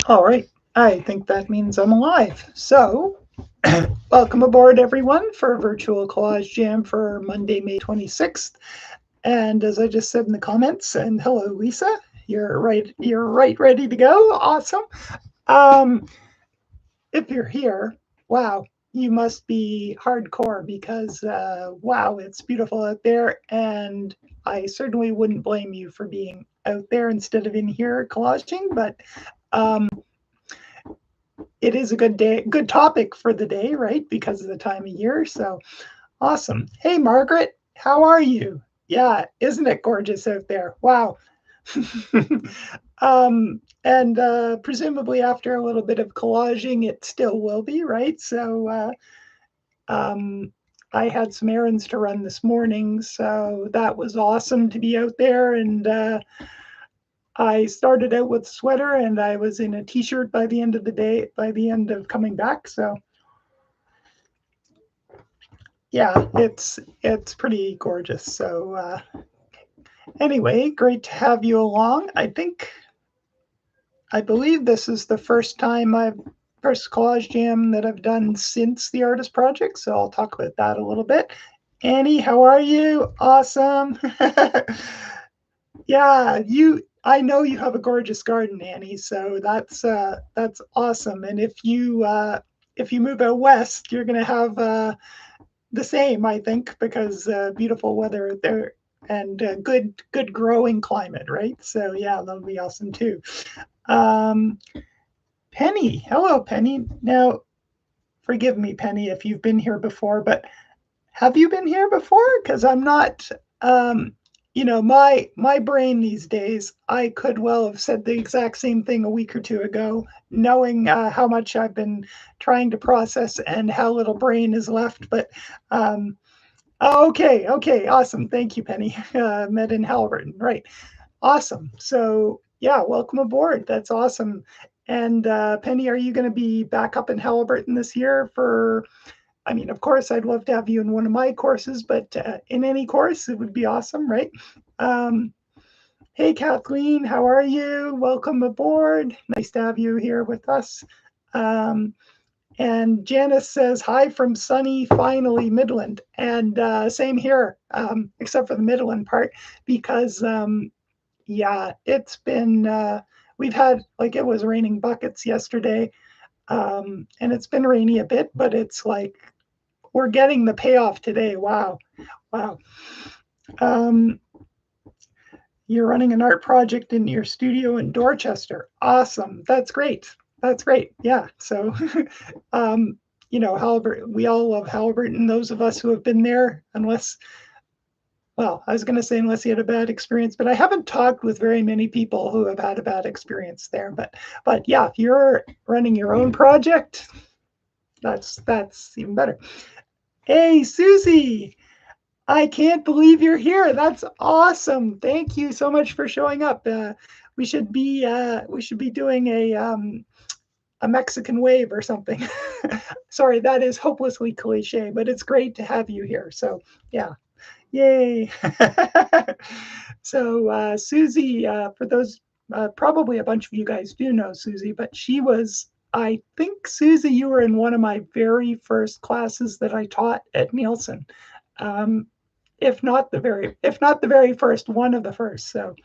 All right. I think that means I'm alive. So, welcome aboard, everyone, for Virtual Collage Jam for Monday, May 26th. And as I just said in the comments, and hello, Lisa, you're right, ready to go. Awesome. Um, if you're here, wow, you must be hardcore because wow, it's beautiful out there, and I certainly wouldn't blame you for being out there instead of in here collaging, but um, it is a good day, good topic for the day, right? Because of the time of year. So awesome. Hey, Margaret, how are you? Yeah, isn't it gorgeous out there? Wow. And presumably after a little bit of collaging, it still will be, right? So um, I had some errands to run this morning, so that was awesome to be out there. And I started out with a sweater, and I was in a t-shirt by the end of the day, by the end of coming back. So yeah, it's pretty gorgeous. So anyway, great to have you along. I believe this is the first collage jam that I've done since the artist project. So I'll talk about that a little bit. Annie, how are you? Awesome. Yeah, you. I know you have a gorgeous garden, Annie. So that's awesome. And if you move out west, you're going to have the same, I think, because beautiful weather there and good growing climate, right? So yeah, that'll be awesome too. Um, Penny, hello, Penny. Now, forgive me, Penny, if you've been here before, but have you been here before? Because I'm not. Um, my brain these days, I could well have said the exact same thing a week or two ago, knowing how much I've been trying to process and how little brain is left. But um, okay, okay, awesome. Thank you, Penny. Met in Halliburton, right? Awesome. So yeah, welcome aboard. That's awesome. And Penny, are you going to be back up in Halliburton this year for? I mean, of course, I'd love to have you in one of my courses, but in any course, it would be awesome, right? Um, hey, Kathleen, how are you? Welcome aboard. Nice to have you here with us. Um, and Janice says, hi from sunny, finally, Midland. And same here, except for the Midland part, because, yeah, we've had, like, it was raining buckets yesterday. And it's been rainy a bit, but it's like we're getting the payoff today. Wow. Wow. Um, you're running an art project in your studio in Dorchester. Awesome. That's great. That's great. Yeah. So um, Halliburton, we all love Halliburton. Those of us who have been there, I was going to say unless you had a bad experience, but I haven't talked with very many people who have had a bad experience there. But yeah, if you're running your own project, that's even better. Hey, Susie, I can't believe you're here. That's awesome. Thank you so much for showing up. We should be doing a Mexican wave or something. Sorry, that is hopelessly cliche, but it's great to have you here. So yeah, yay. So Susie, for those, probably a bunch of you guys do know Susie, but I think, Susie, you were in one of my very first classes that I taught at Nielsen. Um, if not the very first, one of the first. So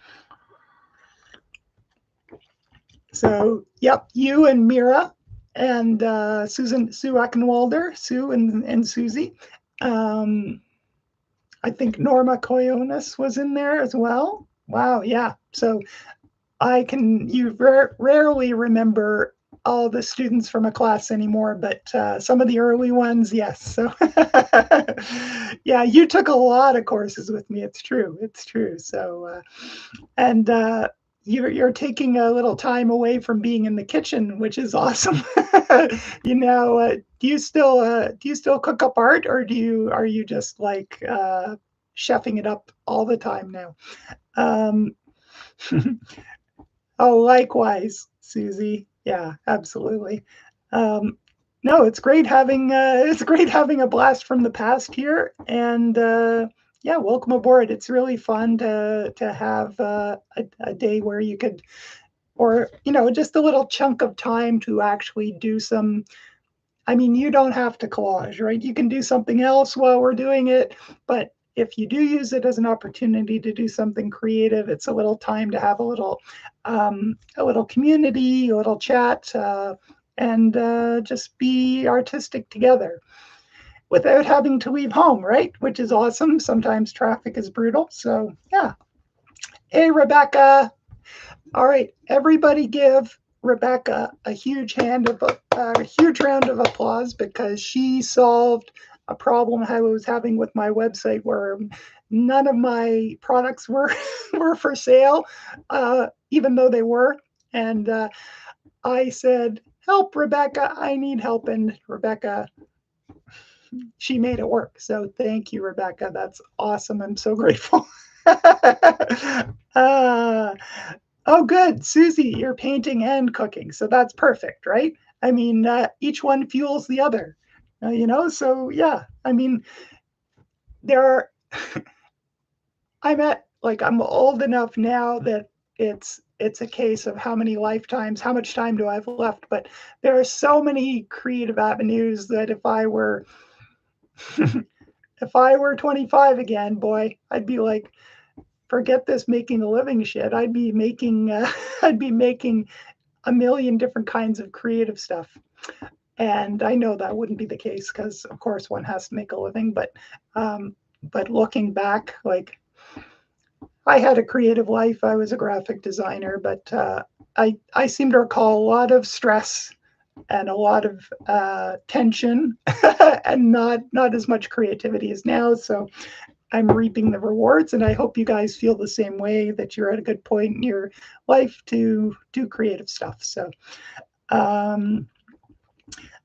yep, you and Mira and Sue Ackenwalder, Sue and Susie. Um, I think Norma Coyonis was in there as well. Wow, yeah. So you rarely remember all the students from a class anymore, but some of the early ones, yes. So yeah, you took a lot of courses with me. It's true. It's true. So and you're taking a little time away from being in the kitchen, which is awesome. Do you still cook up art, or are you just like chefing it up all the time now? Um, oh, likewise, Susie. Yeah, absolutely. Um, no, it's great having a blast from the past here, and yeah, welcome aboard. It's really fun to have a day where you could or just a little chunk of time to actually do some. I mean, you don't have to collage, right? You can do something else while we're doing it, but if you do use it as an opportunity to do something creative, it's a little time to have a little community, a little chat, and just be artistic together without having to leave home, right? Which is awesome. Sometimes traffic is brutal. So, yeah. Hey, Rebecca. All right, everybody give Rebecca a huge a huge round of applause because she solved a problem I was having with my website where none of my products were were for sale, even though they were. And I said, "Help, Rebecca! I need help." And Rebecca, she made it work. So thank you, Rebecca. That's awesome. I'm so grateful. uh, Oh, good. Susie, you're painting and cooking. So that's perfect, right? I mean, each one fuels the other, So yeah, I mean, there are, I'm old enough now that it's a case of how much time do I have left? But there are so many creative avenues that if I were 25 again, boy, I'd be like, forget this making a living shit. I'd be making a million different kinds of creative stuff. And I know that wouldn't be the case because, of course, one has to make a living. But looking back, like I had a creative life. I was a graphic designer, but I seem to recall a lot of stress and a lot of tension, and not as much creativity as now. So I'm reaping the rewards, and I hope you guys feel the same way, that you're at a good point in your life to do creative stuff. Um,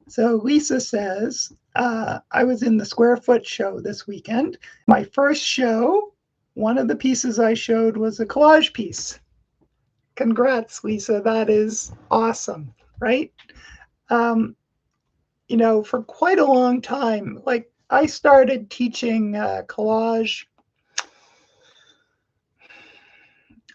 so Lisa says, I was in the Square Foot show this weekend. My first show, one of the pieces I showed was a collage piece. Congrats, Lisa. That is awesome, right? For quite a long time, like I started teaching collage.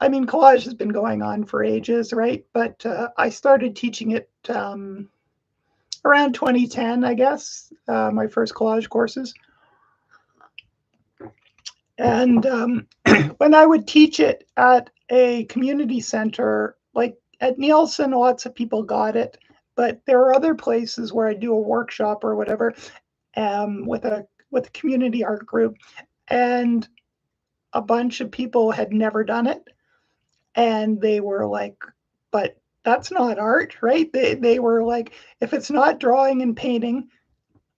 I mean, collage has been going on for ages, right? But I started teaching it around 2010, I guess, my first collage courses. And when I would teach it at a community center, like at Nielsen, lots of people got it. But there are other places where I do a workshop or whatever with a community art group, and a bunch of people had never done it, and they were like, "But that's not art, right?" They were like, "If it's not drawing and painting,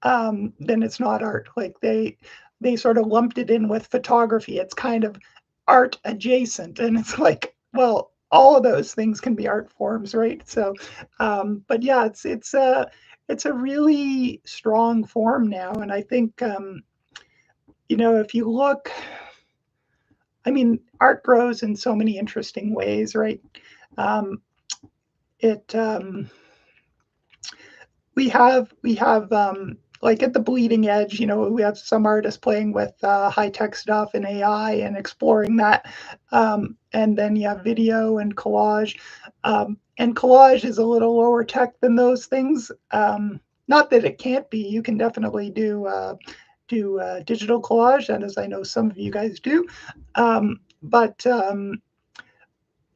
then it's not art." Like they sort of lumped it in with photography. It's kind of art adjacent, and it's like, well, all of those things can be art forms, right? So, but yeah, it's a really strong form now, and I think if you look, I mean, art grows in so many interesting ways, right? Um, it we have like at the bleeding edge, we have some artists playing with high tech stuff and AI and exploring that, and then you have video and collage, and collage is a little lower tech than those things. Not that it can't be. You can definitely do digital collage, and as I know some of you guys do, but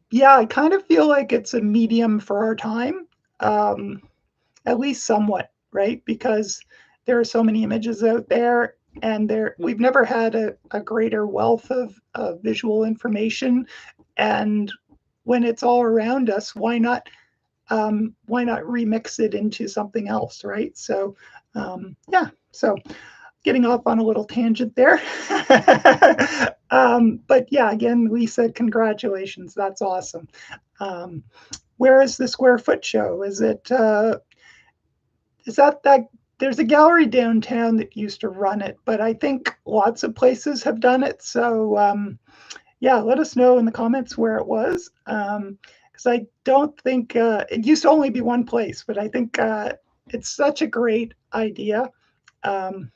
yeah, I kind of feel like it's a medium for our time. Um, at least somewhat, right? Because there are so many images out there, and we've never had a greater wealth of visual information. And when it's all around us, why not remix it into something else, right? So yeah, so getting off on a little tangent there. But yeah, again, Lisa, congratulations. That's awesome. Um, where is the Square Foot show? Is that there's a gallery downtown that used to run it, but I think lots of places have done it. So yeah, let us know in the comments where it was, because I don't think it used to only be one place, but I think it's such a great idea. Um,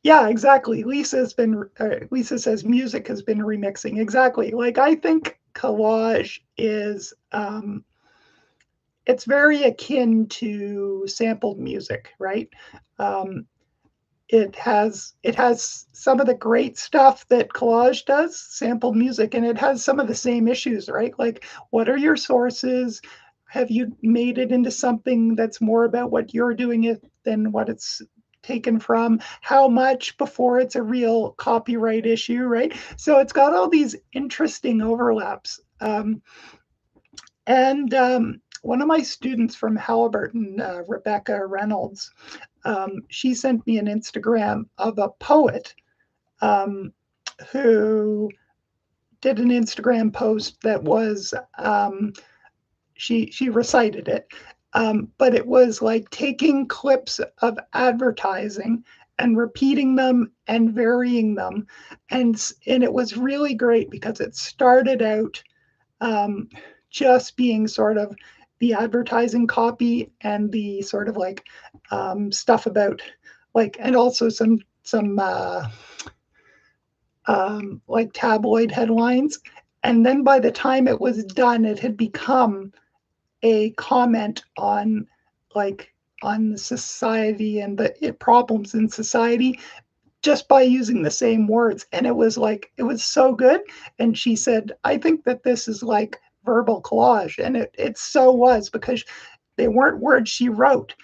yeah, exactly. Lisa says music has been remixing. Exactly. Like I think collage is it's very akin to sampled music, right? Um, it has some of the great stuff that collage does, sampled music, and it has some of the same issues, right? Like, what are your sources? Have you made it into something that's more about what you're doing it than what it's taken from? How much before it's a real copyright issue, right? So it's got all these interesting overlaps. And One of my students from Halliburton, Rebecca Reynolds, she sent me an Instagram of a poet um, who did an Instagram post that was she recited it, but it was like taking clips of advertising and repeating them and varying them, and it was really great because it started out um, just being sort of the advertising copy and the sort of like stuff about like, and also some like tabloid headlines. And then by the time it was done, it had become a comment on like on society and the problems in society just by using the same words. And it was like, it was so good. And she said, I think that this is like verbal collage. And it so was, because they weren't words she wrote,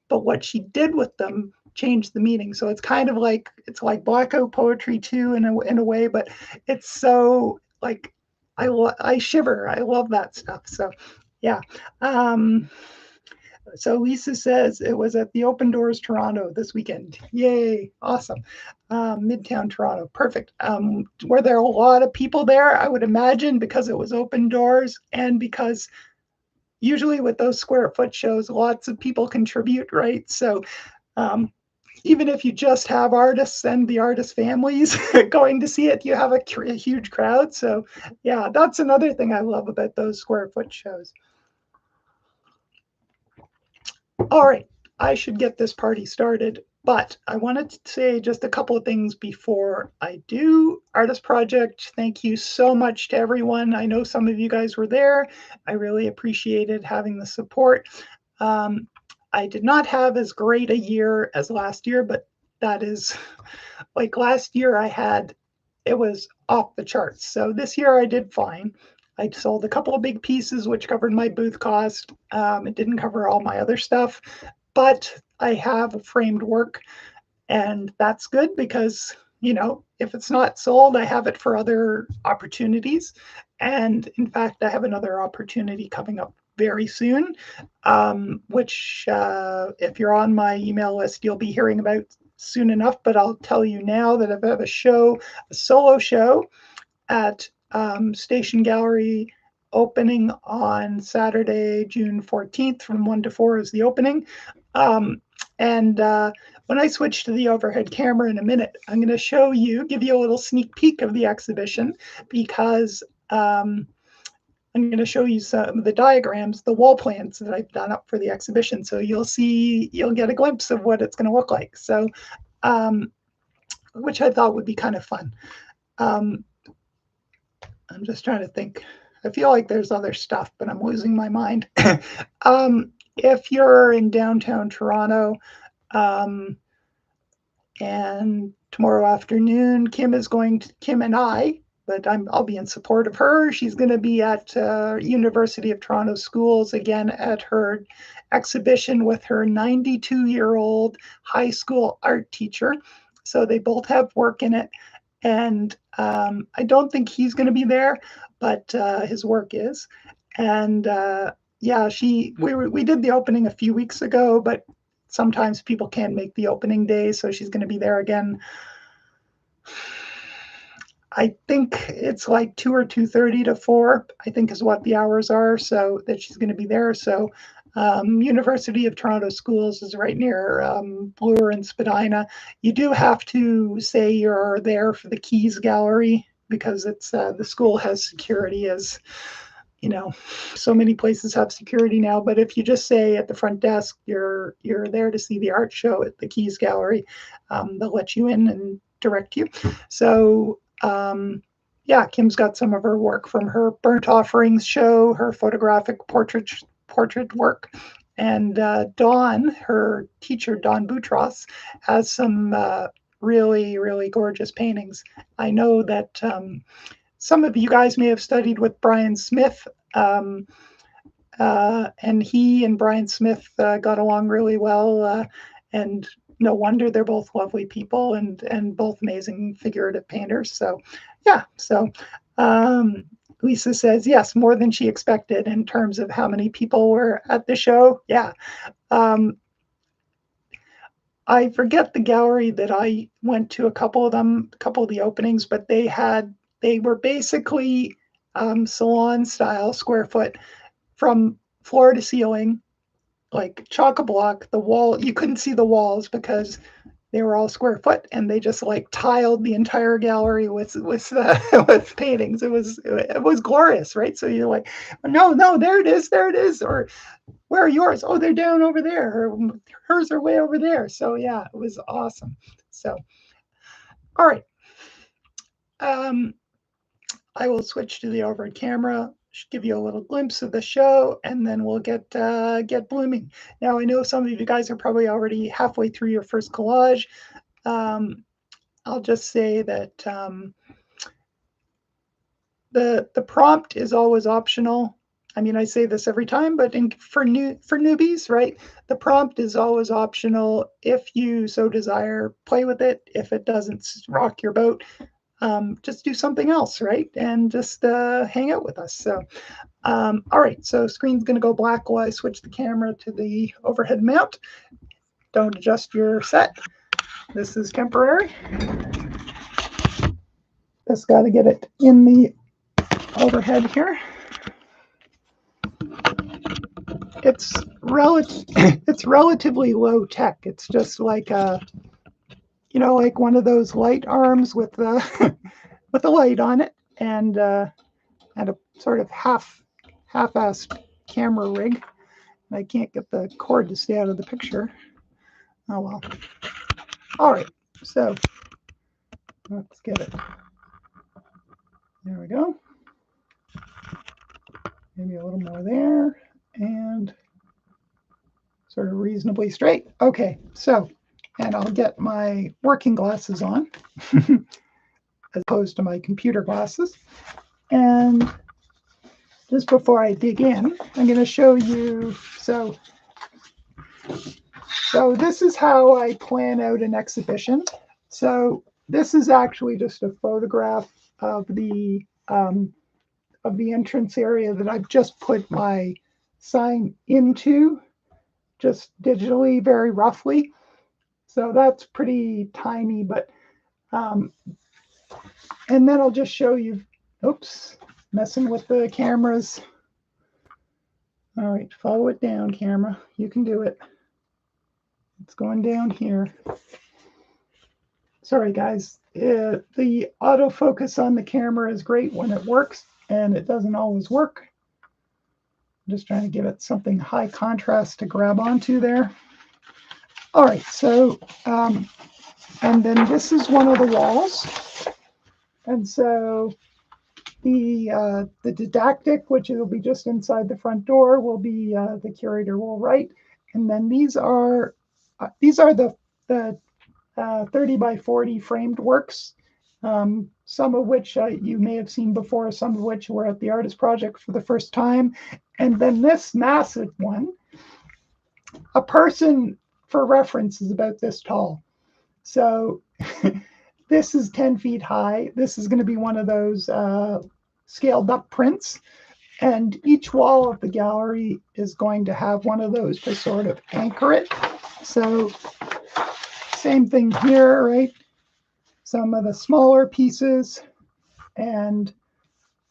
but what she did with them changed the meaning. So it's kind of like, it's like blackout poetry too, in a way, but it's so like, I shiver. I love that stuff. So yeah. Um, so Lisa says it was at the Open Doors Toronto this weekend. Yay, awesome. Midtown Toronto, perfect. Were there a lot of people there? I would imagine, because it was open doors and because usually with those square foot shows, lots of people contribute, right? So um, even if you just have artists and the artist families going to see it, you have a huge crowd. So yeah, that's another thing I love about those square foot shows. All right, I should get this party started, but I wanted to say just a couple of things before I do. Artist Project, thank you so much to everyone. I know some of you guys were there. I really appreciated having the support. Um, I did not have as great a year as last year, but that is like last year it was off the charts. So this year I did fine. I sold a couple of big pieces, which covered my booth cost. It didn't cover all my other stuff, but I have framed work, and that's good because, if it's not sold, I have it for other opportunities. And in fact, I have another opportunity coming up very soon, which, if you're on my email list, you'll be hearing about soon enough. But I'll tell you now that I have a solo show at Station Gallery, opening on Saturday, June 14th from 1 to 4 is the opening. And when I switch to the overhead camera in a minute, I'm going to give you a little sneak peek of the exhibition, because I'm going to show you some of the diagrams, the wall plans that I've done up for the exhibition. So you'll get a glimpse of what it's going to look like. So, which I thought would be kind of fun. I'm just trying to think. I feel like there's other stuff, but I'm losing my mind. If you're in downtown Toronto, and tomorrow afternoon, Kim and I, but I'll be in support of her. She's going to be at University of Toronto Schools again at her exhibition with her 92-year-old high school art teacher. So they both have work in it. And I don't think he's going to be there, but his work is. And yeah, we did the opening a few weeks ago, but sometimes people can't make the opening day, so she's going to be there again. I think it's like 2 or 2:30 to 4, I think is what the hours are, so that she's going to be there. So University of Toronto Schools is right near Bloor and Spadina. You do have to say you're there for the Keys Gallery, because it's the school has security, as so many places have security now. But if you just say at the front desk you're there to see the art show at the Keys Gallery, they'll let you in and direct you. So yeah, Kim's got some of her work from her Burnt Offerings show, her photographic portrait work. And Dawn, her teacher, Dawn Boutros, has some really, really gorgeous paintings. I know that some of you guys may have studied with Brian Smith, and he and Brian Smith got along really well. And no wonder they're both lovely people and both amazing figurative painters. So, yeah. So, Lisa says yes, more than she expected in terms of how many people were at the show. Yeah. Um, I forget the gallery that I went to, a couple of them, a couple of the openings, but they were basically salon style square foot from floor to ceiling, like chock a block. The wall, you couldn't see the walls because they were all square foot, and they just like tiled the entire gallery with paintings. It was glorious, right? So you're like, no, there it is, or where are yours? Oh, they're down over there. Or hers are way over there. So yeah, it was awesome. So, all right. Um, I will switch to the overhead camera, give you a little glimpse of the show, and then we'll get blooming. Now, I know some of you guys are probably already halfway through your first collage. I'll just say that the prompt is always optional. I mean, I say this every time, but for newbies, right? The prompt is always optional. If you so desire, play with it. If it doesn't rock your boat, just do something else, right? And just hang out with us. So, all right. So screen's going to go black while I switch the camera to the overhead mount. Don't adjust your set. This is temporary. Just got to get it in the overhead here. It's it's relatively low tech. It's just like like one of those light arms with the with a light on it, and a sort of half-assed camera rig. I can't get the cord to stay out of the picture. Oh well. All right, so let's get it. There we go. Maybe a little more there, and sort of reasonably straight. Okay, so, and I'll get my working glasses on as opposed to my computer glasses. And just before I dig in, I'm going to show you, so this is how I plan out an exhibition. So this is actually just a photograph of the entrance area that I've just put my sign into, just digitally, very roughly. So that's pretty tiny, but and then I'll just show you, oops, messing with the cameras. All right, follow it down, camera. You can do it. It's going down here. Sorry, guys. The autofocus on the camera is great when it works, and it doesn't always work. I'm just trying to give it something high contrast to grab onto there. All right, so, and then this is one of the walls. And so the didactic, which will be just inside the front door, will be the curator will write. And then these are the 30 by 40 framed works, some of which you may have seen before, some of which were at the Artist Project for the first time. And then this massive one, a person, for reference, is about this tall. So this is 10 feet high. This is going to be one of those scaled up prints. And each wall of the gallery is going to have one of those to sort of anchor it. So same thing here, right? Some of the smaller pieces, and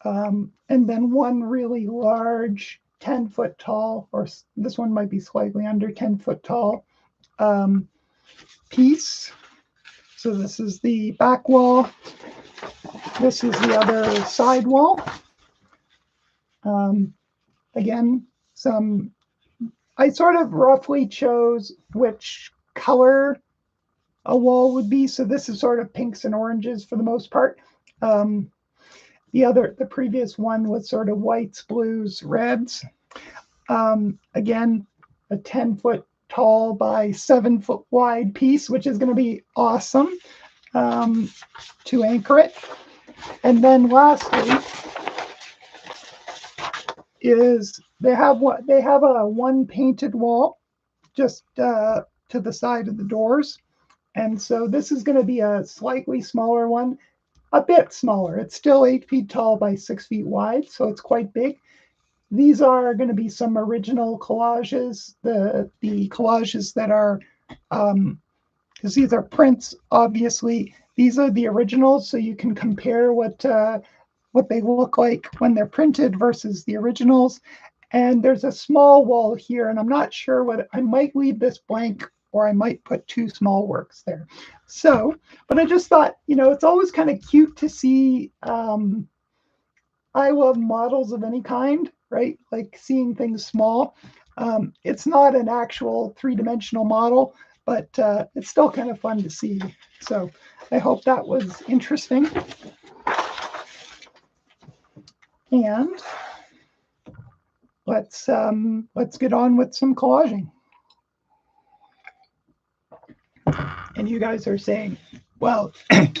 then one really large 10-foot tall, or this one might be slightly under 10-foot tall piece. So this is the back wall. This is the other side wall. Again, I sort of roughly chose which color a wall would be. So this is sort of pinks and oranges for the most part. the previous one was sort of whites, blues, reds. Again, a 10-foot tall by 7-foot wide piece, which is going to be awesome to anchor it. And then lastly is they have a one painted wall just to the side of the doors. And so this is going to be a slightly smaller one, a bit smaller. It's still 8 feet tall by 6 feet wide, so it's quite big. These are going to be some original collages, the collages that are, because these are prints, obviously. These are the originals, so you can compare what they look like when they're printed versus the originals. And there's a small wall here, and I'm not sure whether I might leave this blank or I might put 2 small works there. So, but I just thought, it's always kind of cute to see. I love models of any kind, right? Like seeing things small. It's not an actual 3-dimensional model, but it's still kind of fun to see. So I hope that was interesting. And let's get on with some collaging. And you guys are saying, well,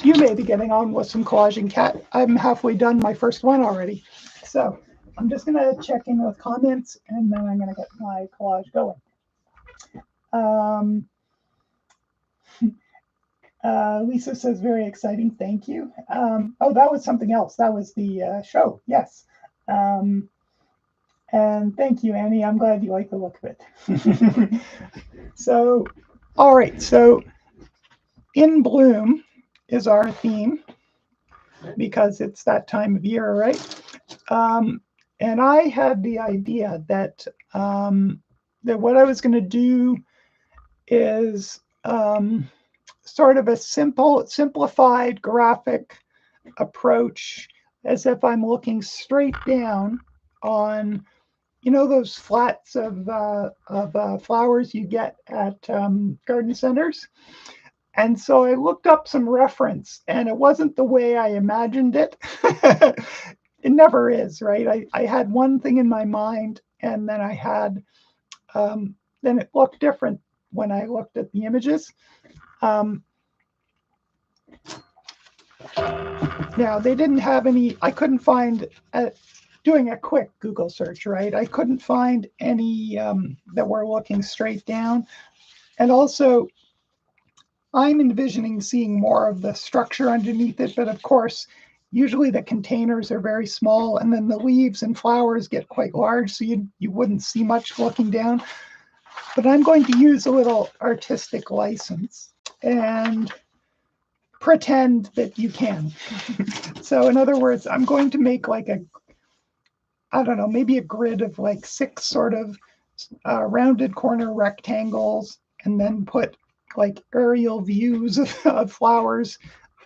you may be getting on with some collaging, Kat. I'm halfway done my first one already. So I'm just going to check in with comments, and then I'm going to get my collage going. Lisa says, very exciting. Thank you. Oh, that was something else. That was the show. Yes. And thank you, Annie. I'm glad you like the look of it. So, all right. So In Bloom is our theme because it's that time of year, right? And I had the idea that that what I was going to do is sort of a simplified graphic approach, as if I'm looking straight down on, those flats of flowers you get at garden centers. And so I looked up some reference, and it wasn't the way I imagined it. It never is, right? I had one thing in my mind, and then I had, then it looked different when I looked at the images. Now, they didn't have any, I couldn't find, doing a quick Google search, right? I couldn't find any that were looking straight down. And also, I'm envisioning seeing more of the structure underneath it, but of course, usually the containers are very small, and then the leaves and flowers get quite large, so you wouldn't see much looking down. But I'm going to use a little artistic license and pretend that you can. So in other words, I'm going to make like I don't know, maybe a grid of like 6 sort of rounded corner rectangles, and then put like aerial views of flowers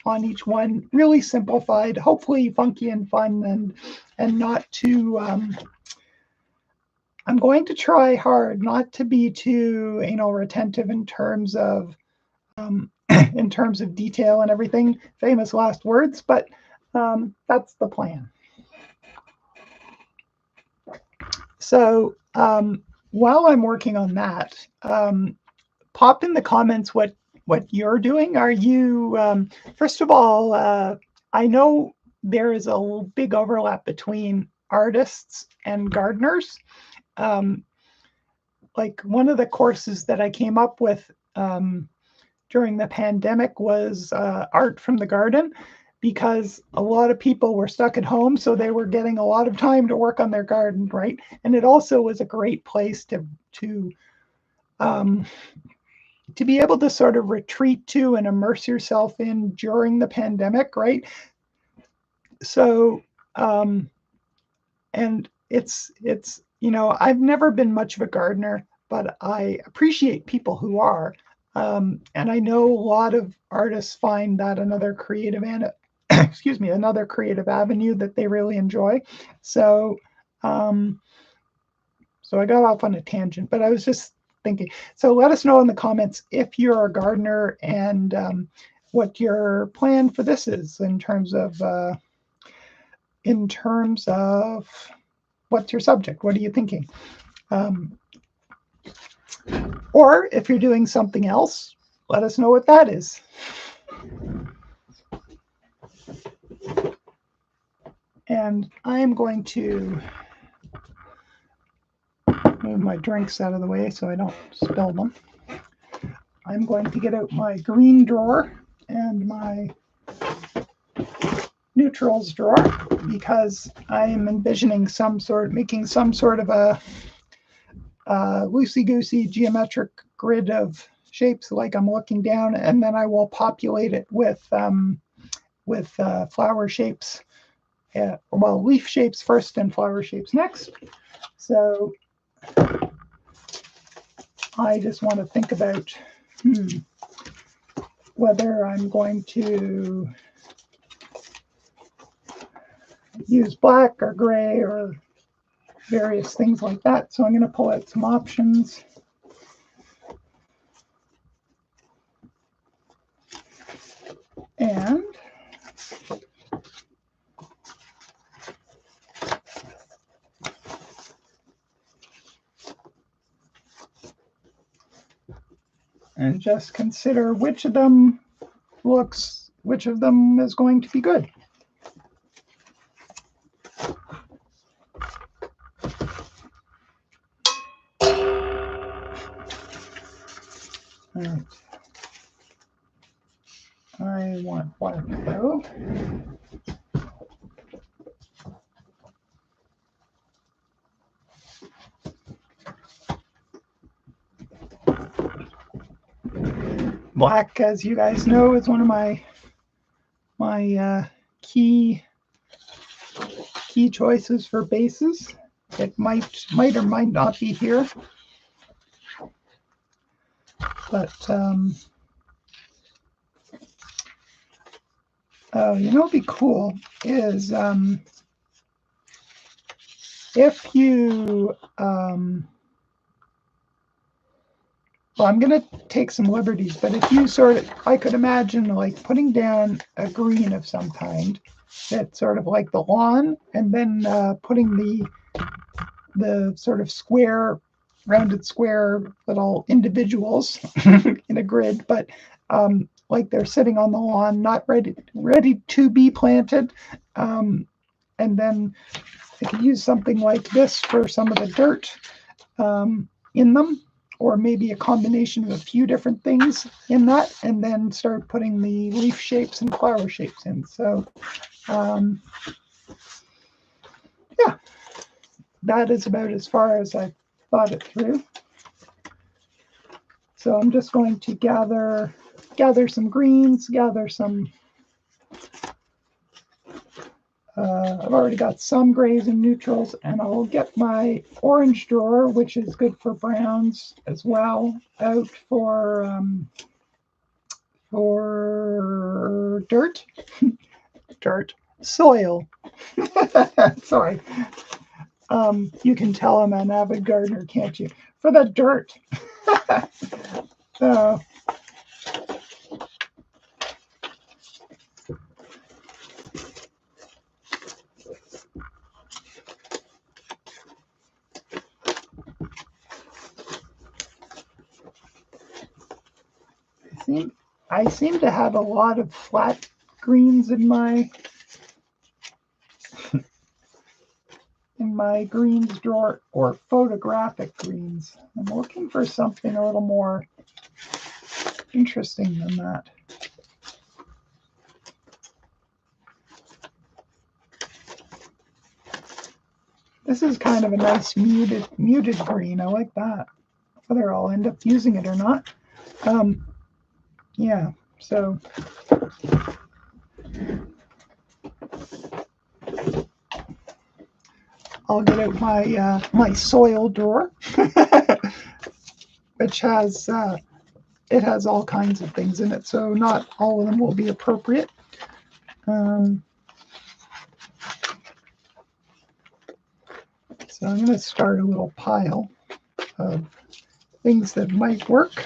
on each one, really simplified, hopefully funky and fun, and not too, I'm going to try hard not to be too anal retentive in terms of detail and everything, famous last words, but that's the plan. So while I'm working on that, pop in the comments what you're doing. Are you, first of all, I know there is a big overlap between artists and gardeners. Like one of the courses that I came up with during the pandemic was art from the garden, because a lot of people were stuck at home, so they were getting a lot of time to work on their garden, right? And it also was a great place to be able to sort of retreat to and immerse yourself in during the pandemic, right? So, and it's I've never been much of a gardener, but I appreciate people who are. And I know a lot of artists find that another creative another creative avenue that they really enjoy. So, so I got off on a tangent, but I was just thinking. So let us know in the comments if you're a gardener and what your plan for this is in terms of in terms of what's your subject? What are you thinking? Or if you're doing something else, let us know what that is. And I'm going to move my drinks out of the way so I don't spill them. I'm going to get out my green drawer and my neutrals drawer because I am envisioning making some sort of a loosey-goosey geometric grid of shapes like I'm looking down, and then I will populate it with flower shapes. Well, leaf shapes first and flower shapes next. So I just want to think about whether I'm going to use black or gray or various things like that. So I'm going to pull out some options. And just consider which of them is going to be good. All right. I want black though. Black, as you guys know, is one of my key choices for bases. It might or might not be here, but you know, what'd be cool is if you well, I'm going to take some liberties, but if you I could imagine like putting down a green of some kind that's sort of like the lawn, and then putting the sort of rounded square little individuals in a grid, but like they're sitting on the lawn, not ready to be planted. And then I could use something like this for some of the dirt in them, or maybe a combination of a few different things in that, and then start putting the leaf shapes and flower shapes in. So, yeah, that is about as far as I thought it through. So I'm just going to gather some greens, gather some. I've already got some grays and neutrals, and I'll get my orange drawer, which is good for browns as well, out for dirt, soil. Sorry. You can tell I'm an avid gardener, can't you? For the dirt. I seem to have a lot of flat greens in my greens drawer, or photographic greens. I'm looking for something a little more interesting than that. This is kind of a nice muted green. I like that. Whether I'll end up using it or not. Yeah, so I'll get out my my soil drawer, which has it has all kinds of things in it, so not all of them will be appropriate. So I'm going to start a little pile of things that might work.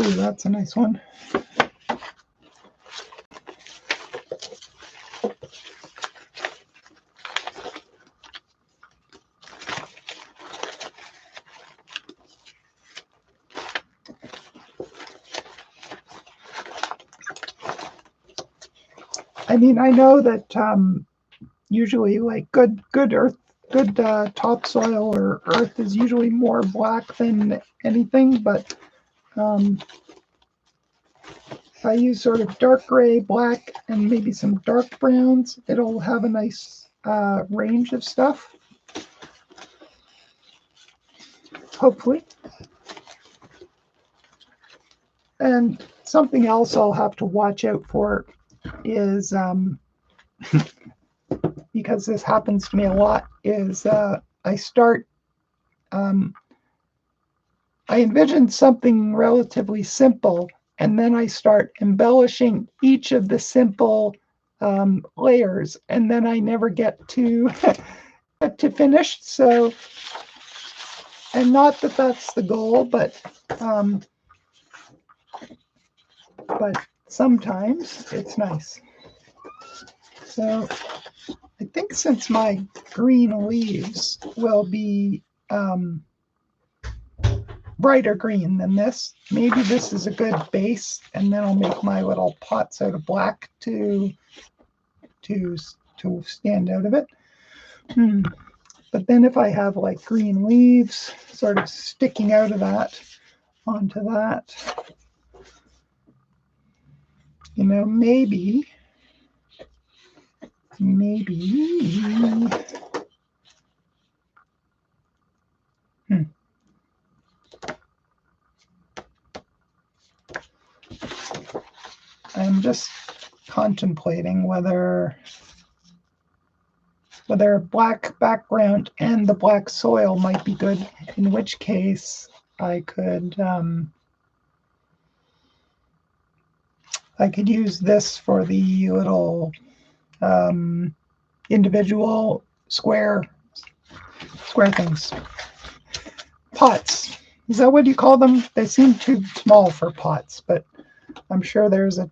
Ooh, that's a nice one. I mean, I know that usually like good earth, good topsoil or earth is usually more black than anything, but if I use sort of dark gray, black, and maybe some dark browns, it'll have a nice range of stuff, hopefully. And something else I'll have to watch out for is, because this happens to me a lot, is I start, I envision something relatively simple, and then I start embellishing each of the simple layers, and then I never get to to finish. So, and not that that's the goal, but sometimes it's nice. So I think since my green leaves will be brighter green than this, maybe this is a good base, and then I'll make my little pots out of black to stand out of it. But then if I have like green leaves sort of sticking out of that onto that, you know, maybe I'm just contemplating whether a black background and the black soil might be good, in which case I could use this for the little individual square things. Pots. Is that what you call them? They seem too small for pots, but I'm sure there's a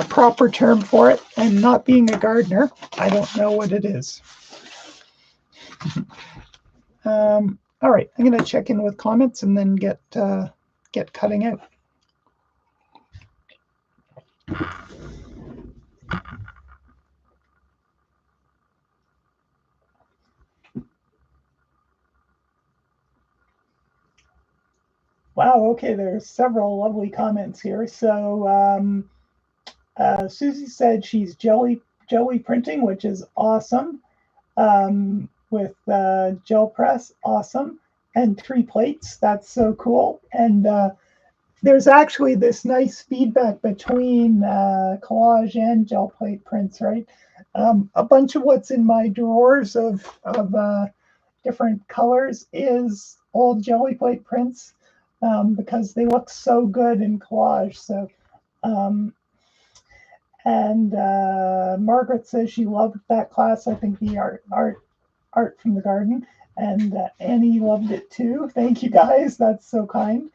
proper term for it. And not being a gardener, I don't know what it is. All right, I'm going to check in with comments and then get cutting out. Wow, okay, there's several lovely comments here. So Susie said she's jelly printing, which is awesome, with gel press, awesome, and 3 plates. That's so cool. And there's actually this nice feedback between collage and gel plate prints, right? A bunch of what's in my drawers of different colors is old jelly plate prints, because they look so good in collage. So, and Margaret says she loved that class. I think the art from the garden, and Annie loved it too. Thank you guys. That's so kind.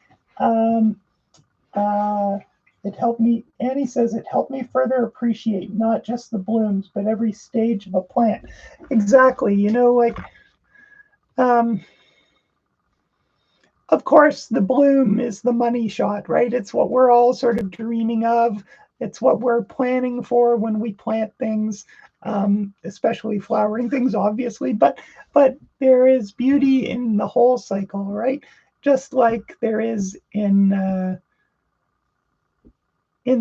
It helped me. Annie says it helped me further appreciate not just the blooms, but every stage of a plant. Exactly. You know, like. Of course, the bloom is the money shot, right? It's what we're all sort of dreaming of. It's what we're planning for when we plant things, especially flowering things, obviously. But there is beauty in the whole cycle, right? Just like there is in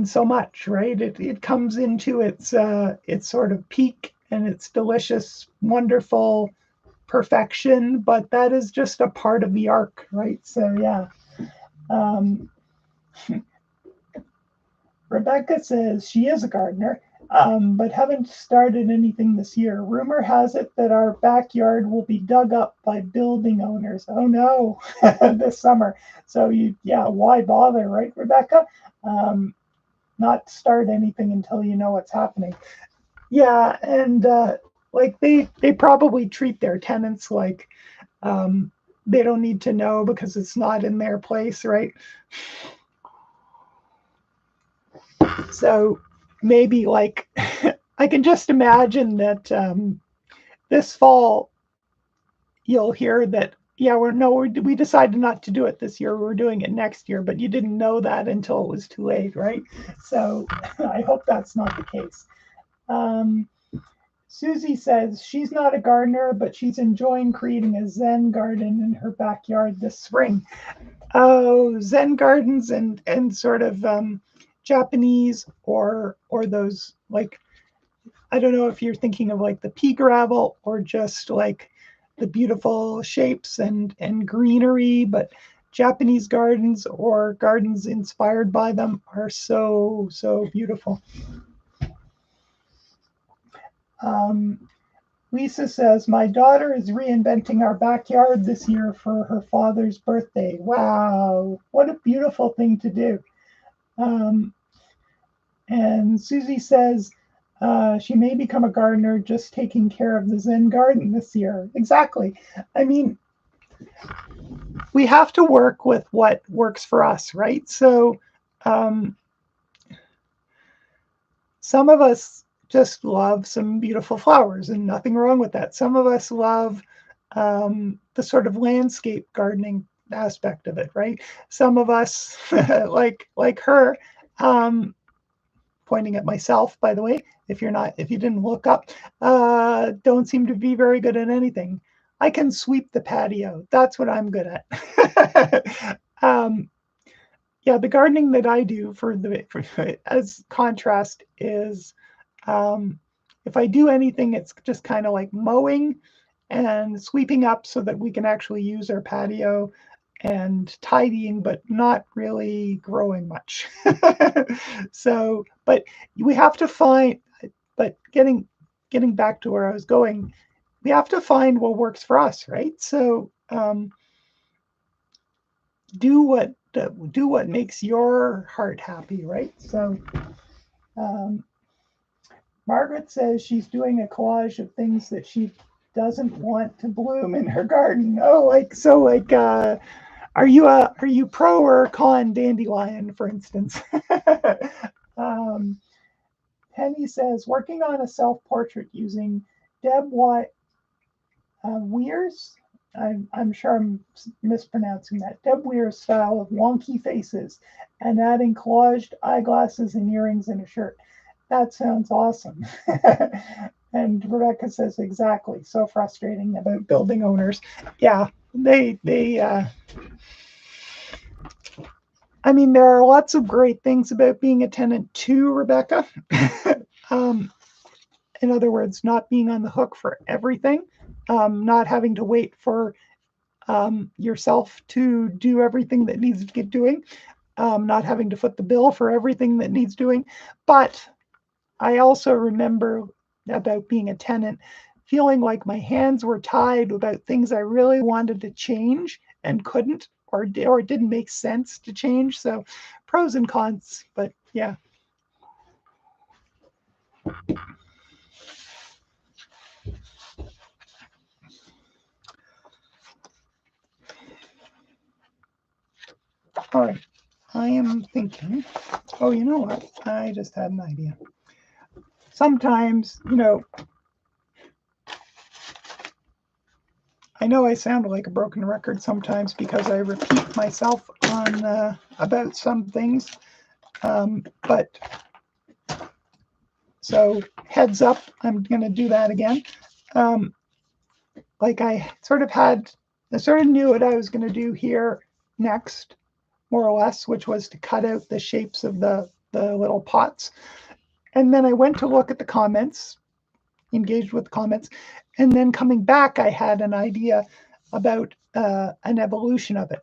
so much, right? It comes into its sort of peak and its delicious, wonderful perfection, but that is just a part of the arc, right? So yeah. Rebecca says she is a gardener, but haven't started anything this year. Rumor has it that our backyard will be dug up by building owners. Oh no, this summer. So why bother, right, Rebecca? Not start anything until you know what's happening. Yeah, and like they probably treat their tenants like they don't need to know because it's not in their place, right? So maybe like I can just imagine that this fall you'll hear that, yeah, we decided not to do it this year. We're doing it next year, but you didn't know that until it was too late, right? So I hope that's not the case. Um, Susie says she's not a gardener, but she's enjoying creating a Zen garden in her backyard this spring. Oh, Zen gardens and sort of Japanese or those like, I don't know if you're thinking of like the pea gravel or just like the beautiful shapes and greenery, but Japanese gardens or gardens inspired by them are so beautiful. Um, Lisa says, my daughter is reinventing our backyard this year for her father's birthday. Wow, what a beautiful thing to do. Um, and Susie says, she may become a gardener just taking care of the Zen garden this year. Exactly. I mean, we have to work with what works for us, right? So um, some of us just love some beautiful flowers, and nothing wrong with that. Some of us love the sort of landscape gardening aspect of it, right? Some of us, like her, um, pointing at myself, by the way, if you didn't look up, don't seem to be very good at anything. I can sweep the patio. That's what I'm good at. Yeah, the gardening that I do as contrast is if I do anything, it's just kind of like mowing and sweeping up so that we can actually use our patio and tidying, but not really growing much. So, but we have to find, but getting back to where I was going, we have to find what works for us, right? So, do what makes your heart happy, right? So, um, Margaret says she's doing a collage of things that she doesn't want to bloom in her garden. Oh, are you pro or con dandelion, for instance? um, Penny says working on a self portrait using Deb Weir's. I'm sure I'm mispronouncing that. Deb Weir's style of wonky faces and adding collaged eyeglasses and earrings in a shirt. That sounds awesome. And Rebecca says exactly. So frustrating about building owners. Yeah, they. I mean, there are lots of great things about being a tenant too, Rebecca. um, in other words, not being on the hook for everything, not having to wait for yourself to do everything that needs to get doing, not having to foot the bill for everything that needs doing. But I also remember about being a tenant, feeling like my hands were tied about things I really wanted to change and couldn't, or it didn't make sense to change. So pros and cons, but yeah. All right. I am thinking, oh, you know what? I just had an idea. Sometimes, I know I sound like a broken record sometimes because I repeat myself on about some things, but so heads up, I'm going to do that again. Um, like I sort of knew what I was going to do here next, more or less, which was to cut out the shapes of the little pots. And then I went to look at the comments, engaged with the comments, and then coming back, I had an idea about an evolution of it.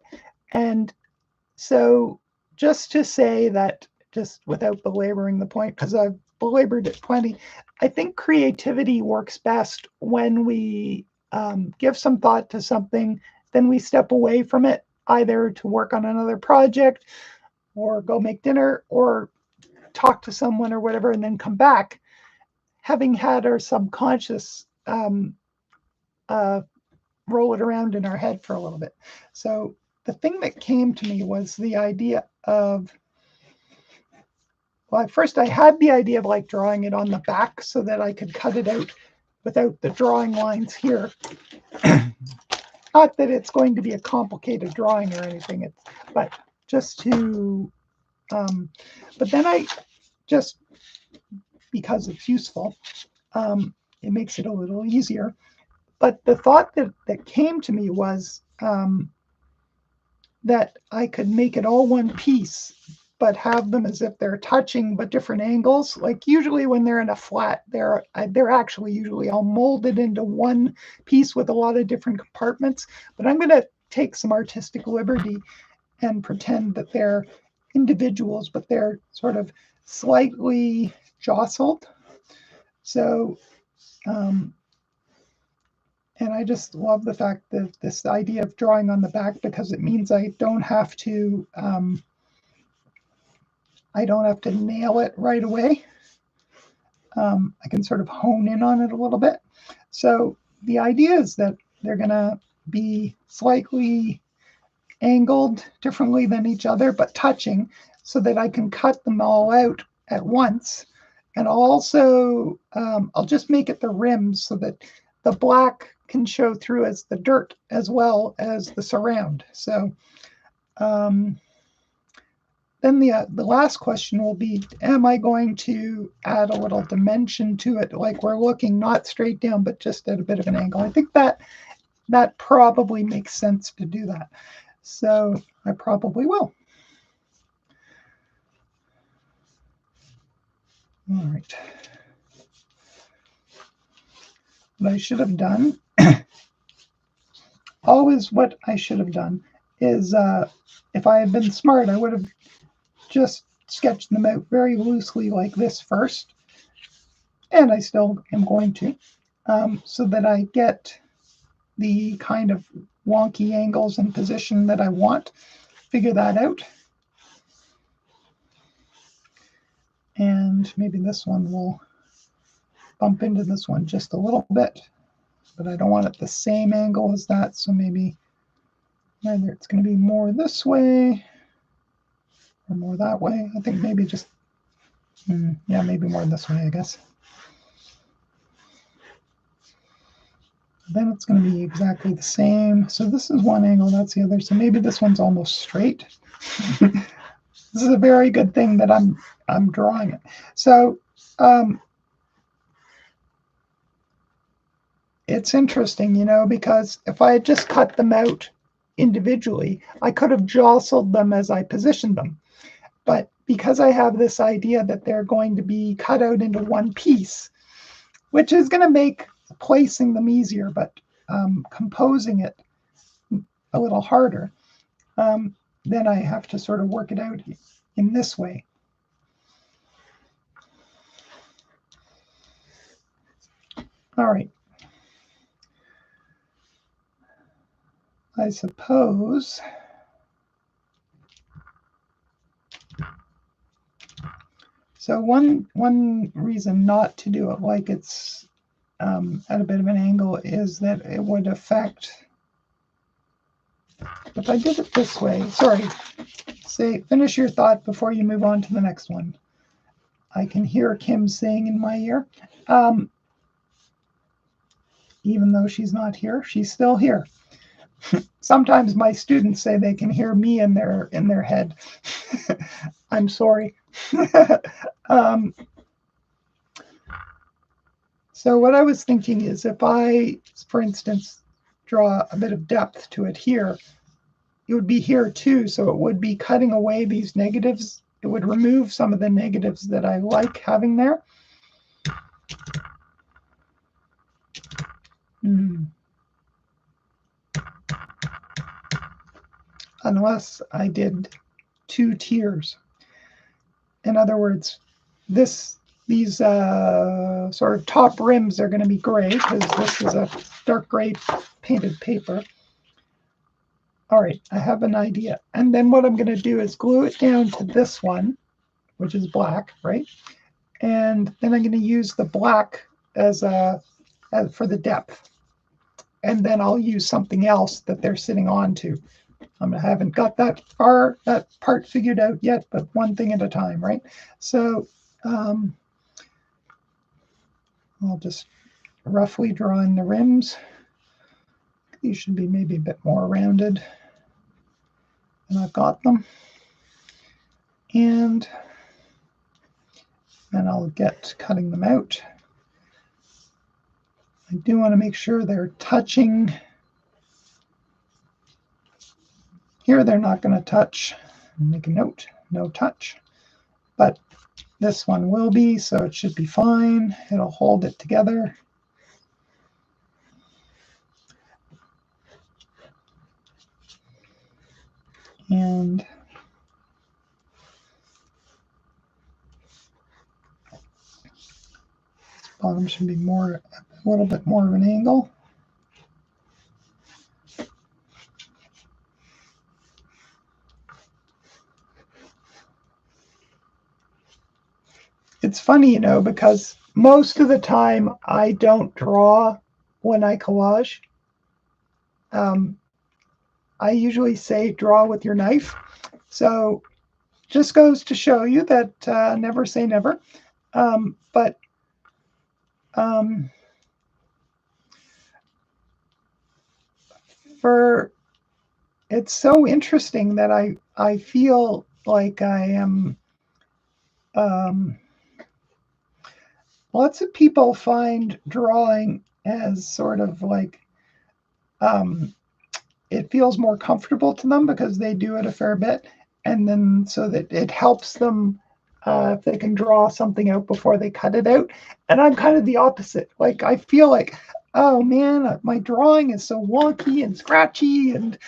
And so, just to say that, just without belaboring the point, because I've belabored it plenty, I think creativity works best when we give some thought to something, then we step away from it, either to work on another project or go make dinner or talk to someone or whatever, and then come back, having had our subconscious uh, roll it around in our head for a little bit. So the thing that came to me was the idea of well, at first I had the idea of like drawing it on the back so that I could cut it out without the drawing lines here. Not that it's going to be a complicated drawing or anything, but just to, but then I just, because it's useful, it makes it a little easier. But the thought that came to me was that I could make it all one piece, but have them as if they're touching but different angles. Like usually when they're in a flat, they're actually usually all molded into one piece with a lot of different compartments. But I'm going to take some artistic liberty and pretend that they're individuals, but they're sort of slightly jostled. So, and I just love the fact that this idea of drawing on the back, because it means I don't have to nail it right away. I can sort of hone in on it a little bit. So the idea is that they're going to be slightly angled differently than each other, but touching, so that I can cut them all out at once. And also, I'll just make it the rims so that the black can show through as the dirt as well as the surround. So then the last question will be, am I going to add a little dimension to it, like we're looking not straight down, but just at a bit of an angle? I think that probably makes sense to do that. So I probably will. All right. What I should have done, always what I should have done is, if I had been smart, I would have just sketched them out very loosely like this first. And I still am going to, so that I get the kind of wonky angles and position that I want. Figure that out. And maybe this one will bump into this one just a little bit, but I don't want it the same angle as that. So maybe either it's going to be more this way or more that way. I think maybe just, yeah, maybe more this way, I guess. Then it's going to be exactly the same. So this is one angle, that's the other. So maybe this one's almost straight. This is a very good thing that I'm drawing it. So it's interesting, you know, because if I had just cut them out individually, I could have jostled them as I positioned them. But because I have this idea that they're going to be cut out into one piece, which is going to make placing them easier, but composing it a little harder, then I have to sort of work it out in this way. All right. I suppose so. One reason not to do it like it's at a bit of an angle is that it would affect. If I did it this way, sorry, finish your thought before you move on to the next one. I can hear Kim saying in my ear, even though she's not here, she's still here. Sometimes my students say they can hear me in their head. I'm sorry. So what I was thinking is, if I, for instance, draw a bit of depth to it here, it would be here too. So it would be cutting away these negatives. It would remove some of the negatives that I like having there. Unless I did 2 tiers. In other words, these sort of top rims are going to be gray, because this is a dark gray painted paper. All right, I have an idea. And then what I'm going to do is glue it down to this one, which is black, right? And then I'm going to use the black as for the depth. And then I'll use something else that they're sitting onto I haven't got that part figured out yet, but one thing at a time, right? So I'll just roughly draw in the rims. These should be maybe a bit more rounded, and I've got them. And then I'll get cutting them out. I do want to make sure they're touching. Here they're not going to touch. Make a note, no touch. But this one will be, so it should be fine. It'll hold it together. And this bottom should be a little bit more of an angle. It's funny, because most of the time I don't draw when I collage. I usually say draw with your knife. So just goes to show you that never say never. But it's so interesting that I feel like I am. Lots of people find drawing as sort of like it feels more comfortable to them because they do it a fair bit, and then so that it helps them if they can draw something out before they cut it out. And I'm kind of the opposite. Like I feel like, oh man, my drawing is so wonky and scratchy, and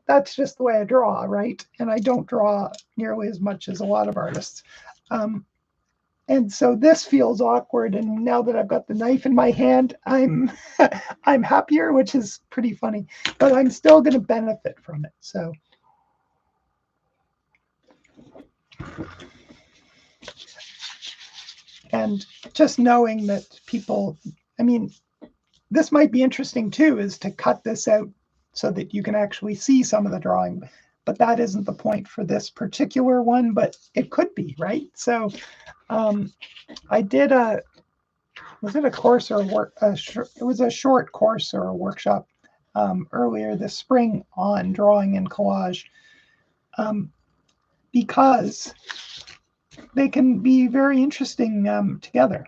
that's just the way I draw, right? And I don't draw nearly as much as a lot of artists. And so this feels awkward, and now that I've got the knife in my hand, I'm I'm happier, which is pretty funny, but I'm still going to benefit from it. So and just knowing that people, I mean, this might be interesting too, is to cut this out so that you can actually see some of the drawing, but that isn't the point for this particular one, but it could be, right? So I did was it a course or it was a short course or a workshop earlier this spring on drawing and collage, because they can be very interesting together.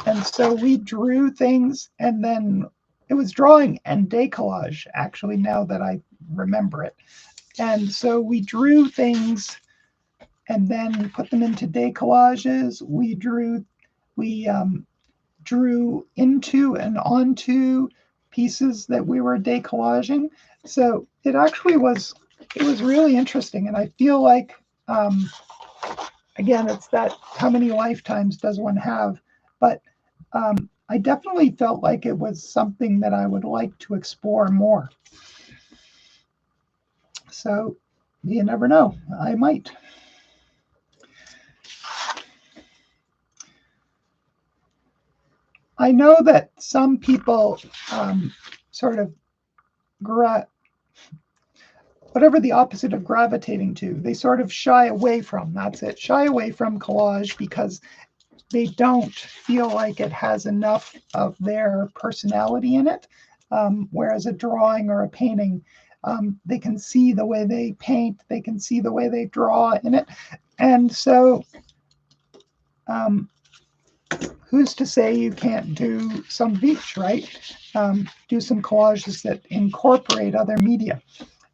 And so we drew things, and then it was drawing and decollage, actually, now that I remember it. And so we drew things and then put them into decollages. We drew into and onto pieces that we were decollaging. So it actually was really interesting. And I feel like, again, it's that how many lifetimes does one have? But I definitely felt like it was something that I would like to explore more. So you never know, I might. I know that some people sort of whatever the opposite of gravitating to, they sort of shy away from. That's it, shy away from collage because they don't feel like it has enough of their personality in it. Whereas a drawing or a painting, they can see the way they paint, they can see the way they draw in it. And so who's to say you can't do some of each, right? Do some collages that incorporate other media.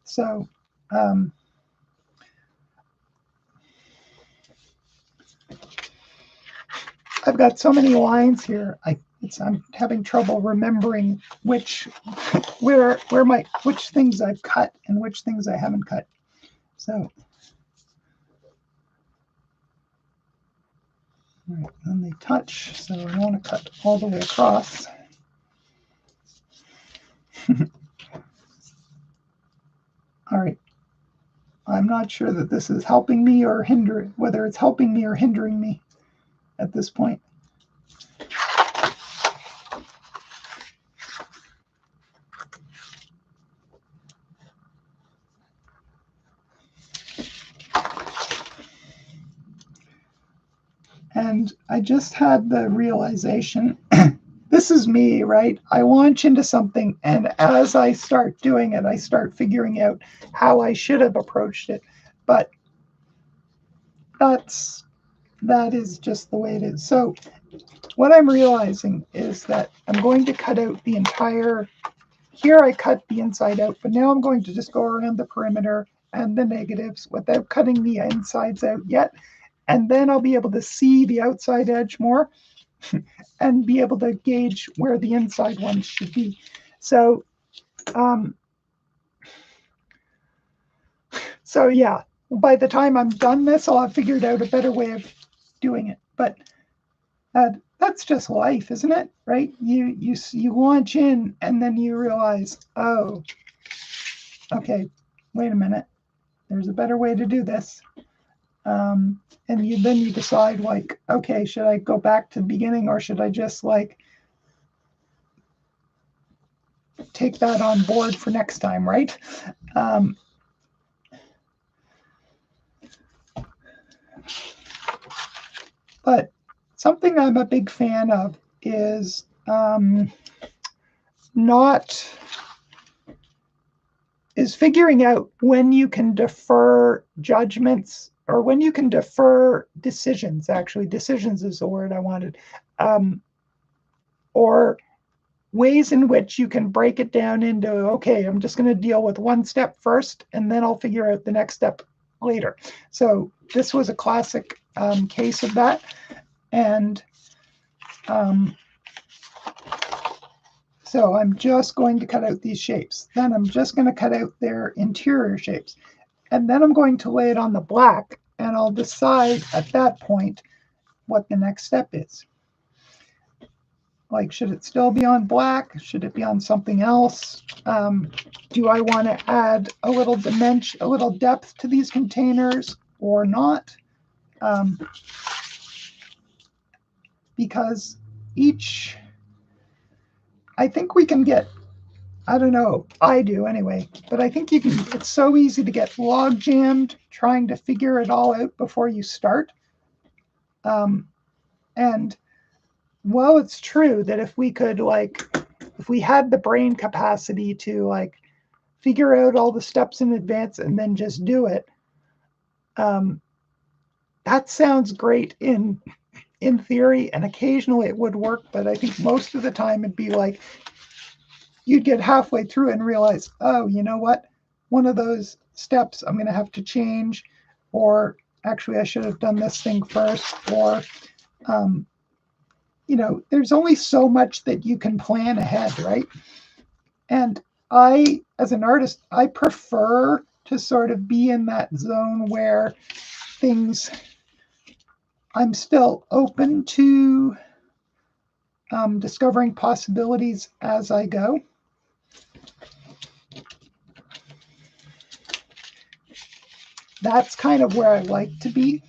So I've got so many lines here. I'm having trouble remembering which things I've cut and which things I haven't cut. So, all right, then they touch. So I want to cut all the way across. All right. I'm not sure that this is helping me or hindering, whether it's helping me or hindering me at this point. And I just had the realization, this is me, right? I launch into something, and as I start doing it, I start figuring out how I should have approached it. But that is just the way it is. So what I'm realizing is that I'm going to cut out the entire, here I cut the inside out, but now I'm going to just go around the perimeter and the negatives without cutting the insides out yet. And then I'll be able to see the outside edge more and be able to gauge where the inside ones should be. So, so yeah, by the time I'm done this, I'll have figured out a better way of doing it. But that's just life, isn't it? Right? You launch in and then you realize, oh, okay, wait a minute. There's a better way to do this. And then you decide, like, okay, should I go back to the beginning, or should I just like take that on board for next time, right? But something I'm a big fan of is figuring out when you can defer judgments, or when you can defer decisions. Actually, decisions is the word I wanted. Or ways in which you can break it down into, okay, I'm just going to deal with one step first, and then I'll figure out the next step later. So this was a classic case of that. And so I'm just going to cut out these shapes. Then I'm just going to cut out their interior shapes. And then I'm going to lay it on the black, and I'll decide at that point what the next step is. Like, should it still be on black? Should it be on something else? Do I want to add a little dimension, a little depth to these containers or not? Because I think we can get, I don't know, I do anyway, but I think it's so easy to get log jammed trying to figure it all out before you start. And well, it's true that if we had the brain capacity to like figure out all the steps in advance and then just do it, that sounds great in theory, and occasionally it would work, but I think most of the time it'd be like you'd get halfway through and realize, oh, you know what? One of those steps I'm going to have to change, or actually I should have done this thing first, or, there's only so much that you can plan ahead, right? And I, as an artist, I prefer to sort of be in that zone where I'm still open to discovering possibilities as I go. That's kind of where I like to be.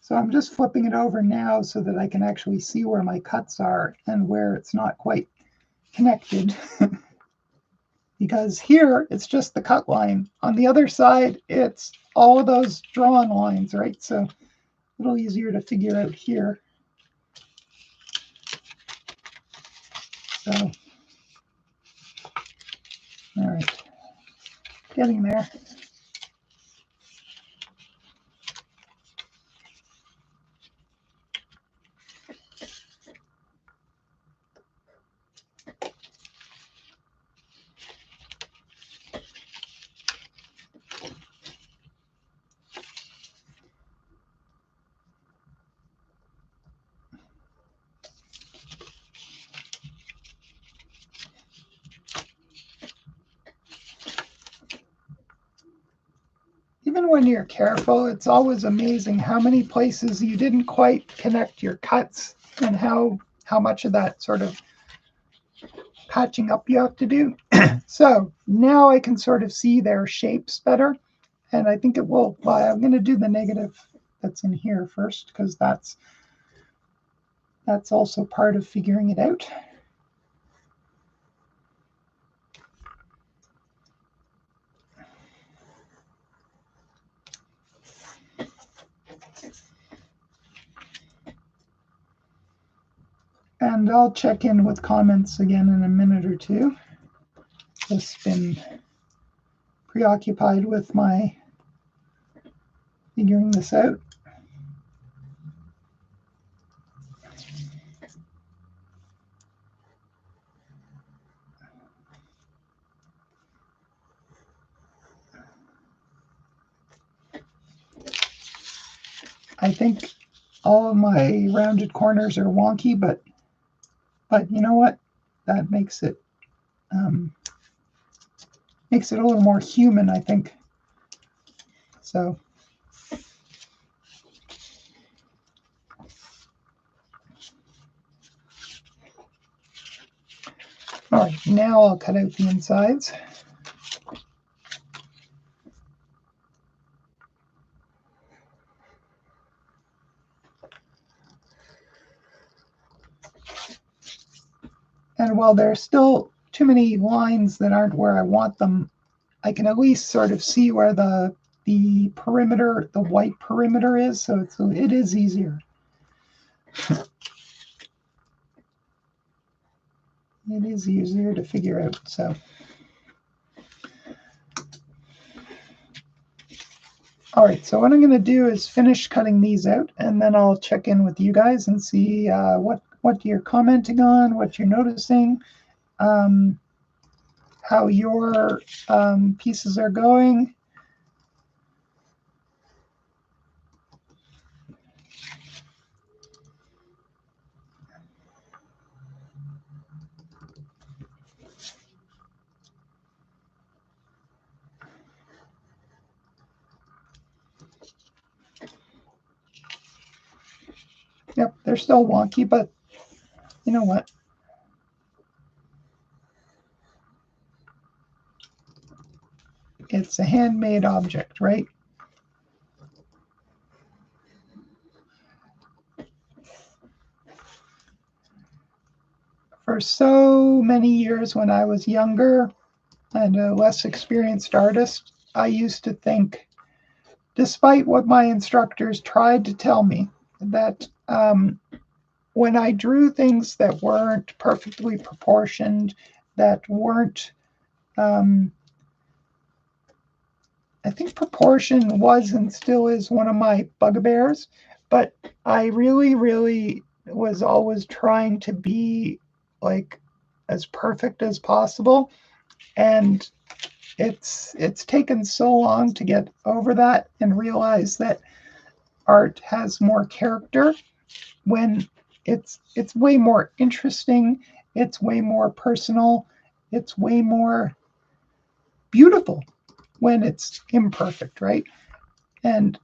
So I'm just flipping it over now so that I can actually see where my cuts are and where it's not quite connected. Because here it's just the cut line. On the other side, it's all of those drawn lines, right? So a little easier to figure out here. So, all right, getting there. Even when you're careful, it's always amazing how many places you didn't quite connect your cuts, and how much of that sort of patching up you have to do. So now I can sort of see their shapes better, and I think it will. Well, I'm going to do the negative that's in here first, because that's also part of figuring it out. And I'll check in with comments again in a minute or two. Just been preoccupied with my figuring this out. I think all of my rounded corners are wonky, but you know what? That makes it a little more human, I think. So all right, now I'll cut out the insides. And while there's still too many lines that aren't where I want them, I can at least sort of see where the perimeter, the white perimeter is, so it is easier. It is easier to figure out, so. All right, so what I'm going to do is finish cutting these out, and then I'll check in with you guys and see what you're commenting on, what you're noticing, how your pieces are going. Yep, they're still wonky, but you know what? It's a handmade object, right? For so many years when I was younger and a less experienced artist, I used to think, despite what my instructors tried to tell me, that when I drew things that weren't perfectly proportioned, that weren't, I think proportion was and still is one of my bugbears, but I really, really was always trying to be like as perfect as possible. And it's taken so long to get over that and realize that art has more character when it's way more interesting, it's way more personal, it's way more beautiful when it's imperfect, right? And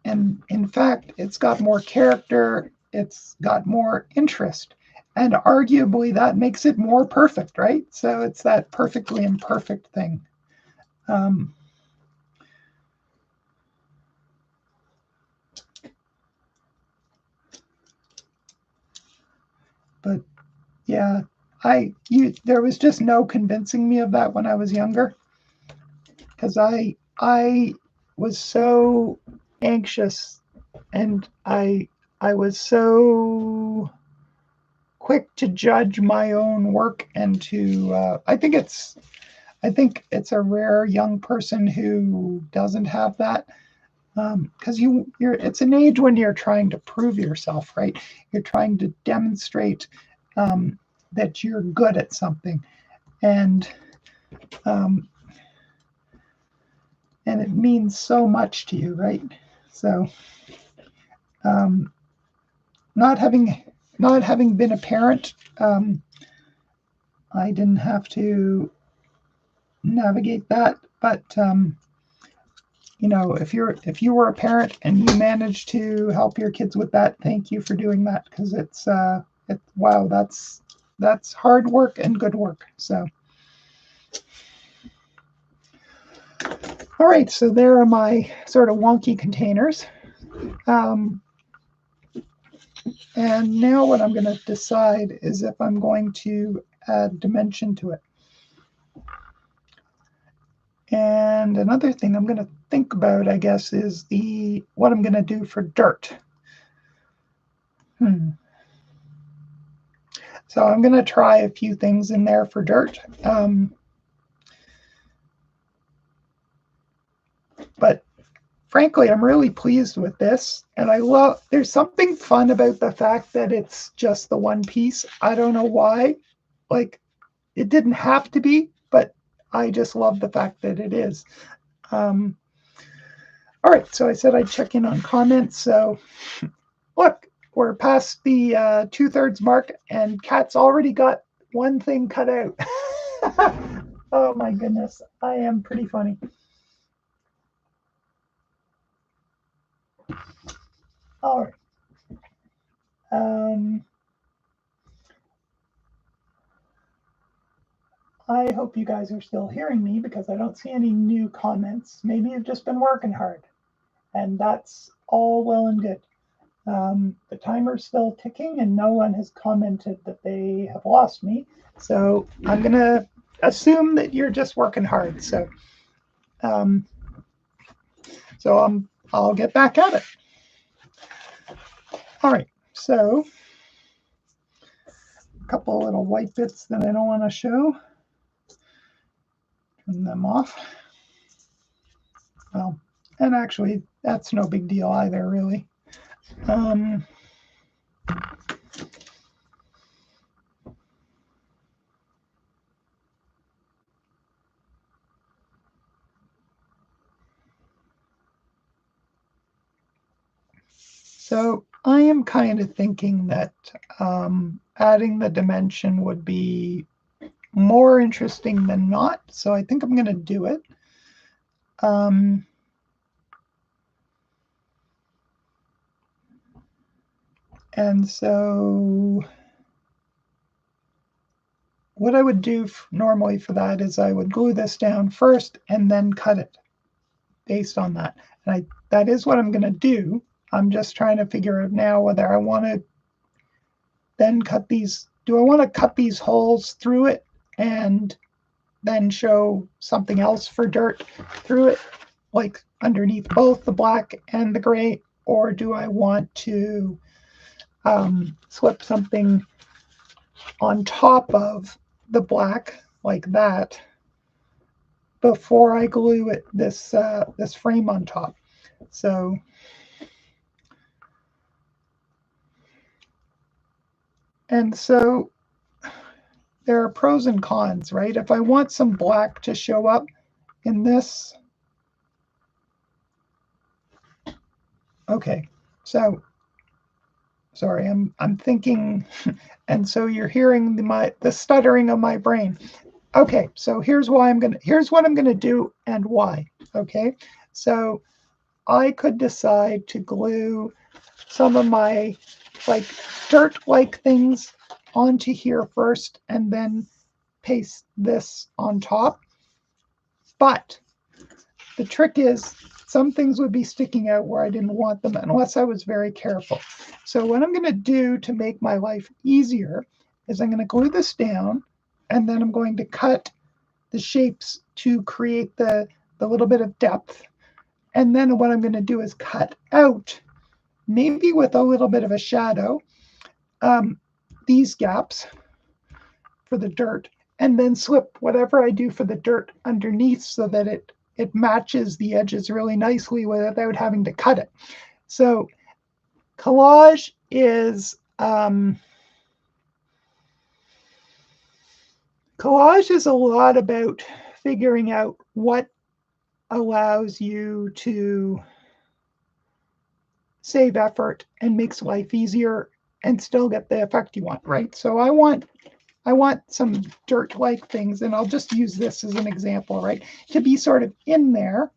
in fact, it's got more character, it's got more interest, and arguably that makes it more perfect, right? So it's that perfectly imperfect thing. But yeah, there was just no convincing me of that when I was younger, because I was so anxious, and I was so quick to judge my own work, and to I think it's a rare young person who doesn't have that, because it's an age when you're trying to prove yourself, right? You're trying to demonstrate that you're good at something, and it means so much to you, right? So not having been a parent, I didn't have to navigate that, but you know, if you were a parent and you managed to help your kids with that, thank you for doing that, because it's wow, that's hard work and good work. So all right, so there are my sort of wonky containers. And now what I'm going to decide is if I'm going to add dimension to it. And another thing I'm going to think about, I guess, is what I'm going to do for dirt. So I'm going to try a few things in there for dirt. But frankly, I'm really pleased with this. And there's something fun about the fact that it's just the one piece. I don't know why. Like, it didn't have to be, but I just love the fact that it is. All right, so I said I'd check in on comments. So look, we're past the 2/3 mark, and Kat's already got one thing cut out. Oh my goodness, I am pretty funny. All right. I hope you guys are still hearing me because I don't see any new comments. Maybe you've just been working hard, and that's all well and good. The timer's still ticking, and no one has commented that they have lost me. So I'm going to assume that you're just working hard. So, I'll get back at it. All right. So a couple little white bits that I don't want to show. Turn them off. Well, and actually, that's no big deal either, really. So I am kind of thinking that adding the dimension would be more interesting than not. So I think I'm going to do it. And so what I would do normally for that is I would glue this down first and then cut it based on that. And that is what I'm going to do. I'm just trying to figure out now whether I want to then cut these. Do I want to cut these holes through it and then show something else for dirt through it, like underneath both the black and the gray? Or do I want to slip something on top of the black like that before I glue it this frame on top? So there are pros and cons, right? If I want some black to show up in this, okay. So sorry, I'm thinking, and so you're hearing the stuttering of my brain. Okay, so here's what I'm gonna do and why. Okay, so I could decide to glue some of my like dirt-like things onto here first and then paste this on top. But the trick is some things would be sticking out where I didn't want them unless I was very careful. So what I'm going to do to make my life easier is I'm going to glue this down, and then I'm going to cut the shapes to create the little bit of depth. And then what I'm going to do is cut out, maybe with a little bit of a shadow, these gaps for the dirt, and then slip whatever I do for the dirt underneath so that it matches the edges really nicely without having to cut it. So collage is a lot about figuring out what allows you to save effort and makes life easier and still get the effect you want, right? So I want some dirt-like things, and I'll just use this as an example, right? To be sort of in there,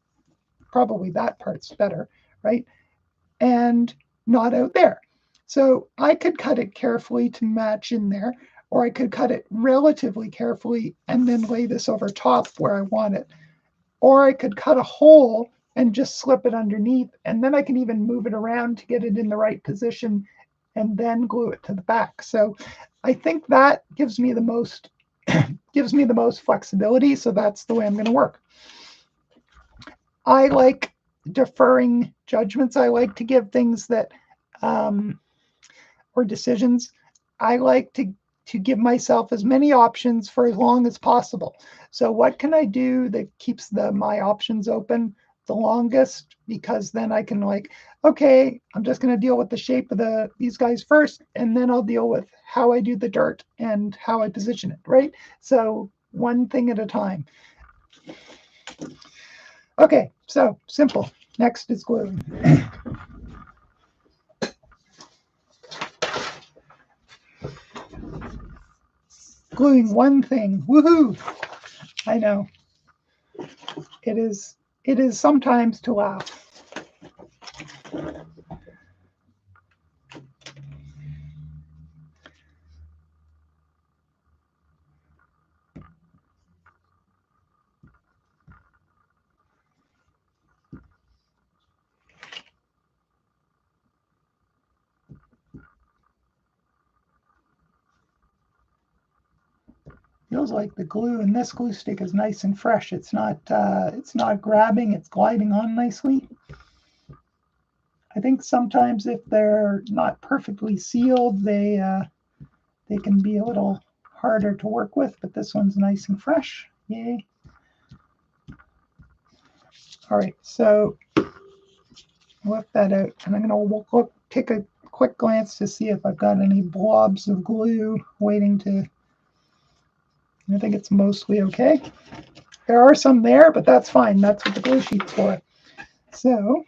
probably that part's better, right? And not out there. So I could cut it carefully to match in there, or I could cut it relatively carefully and then lay this over top where I want it. Or I could cut a hole and just slip it underneath, and then I can even move it around to get it in the right position and then glue it to the back. So I think that gives me the most flexibility. So that's the way I'm going to work. I like deferring judgments. I like to give things that or decisions, I like to give myself as many options for as long as possible. So what can I do that keeps my options open the longest? Because then I can like, okay, I'm just going to deal with the shape of these guys first, and then I'll deal with how I do the dirt and how I position it, right? So one thing at a time. Okay, so simple. Next is glue. Gluing one thing. Woohoo! I know. It is sometimes to laugh. Feels like the glue in this glue stick is nice and fresh. It's not grabbing, it's gliding on nicely. I think sometimes if they're not perfectly sealed, they can be a little harder to work with, but this one's nice and fresh. Yay. All right, so lift that out, and I'm going to take a quick glance to see if I've got any blobs of glue waiting to. I think it's mostly okay. There are some there, but that's fine. That's what the glue sheet's for. So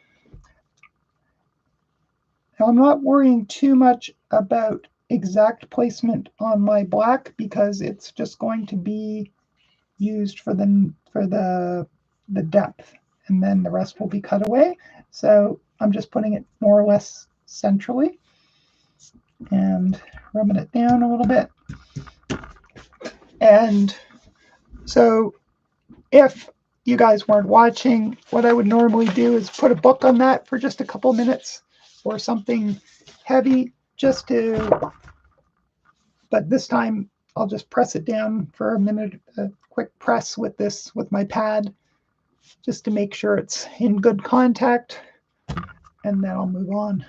now I'm not worrying too much about exact placement on my black because it's just going to be used for the depth, and then the rest will be cut away. So I'm just putting it more or less centrally and rubbing it down a little bit. And so if you guys weren't watching, what I would normally do is put a book on that for just a couple minutes or something heavy but this time I'll just press it down for a minute, a quick press with my pad, just to make sure it's in good contact, and then I'll move on.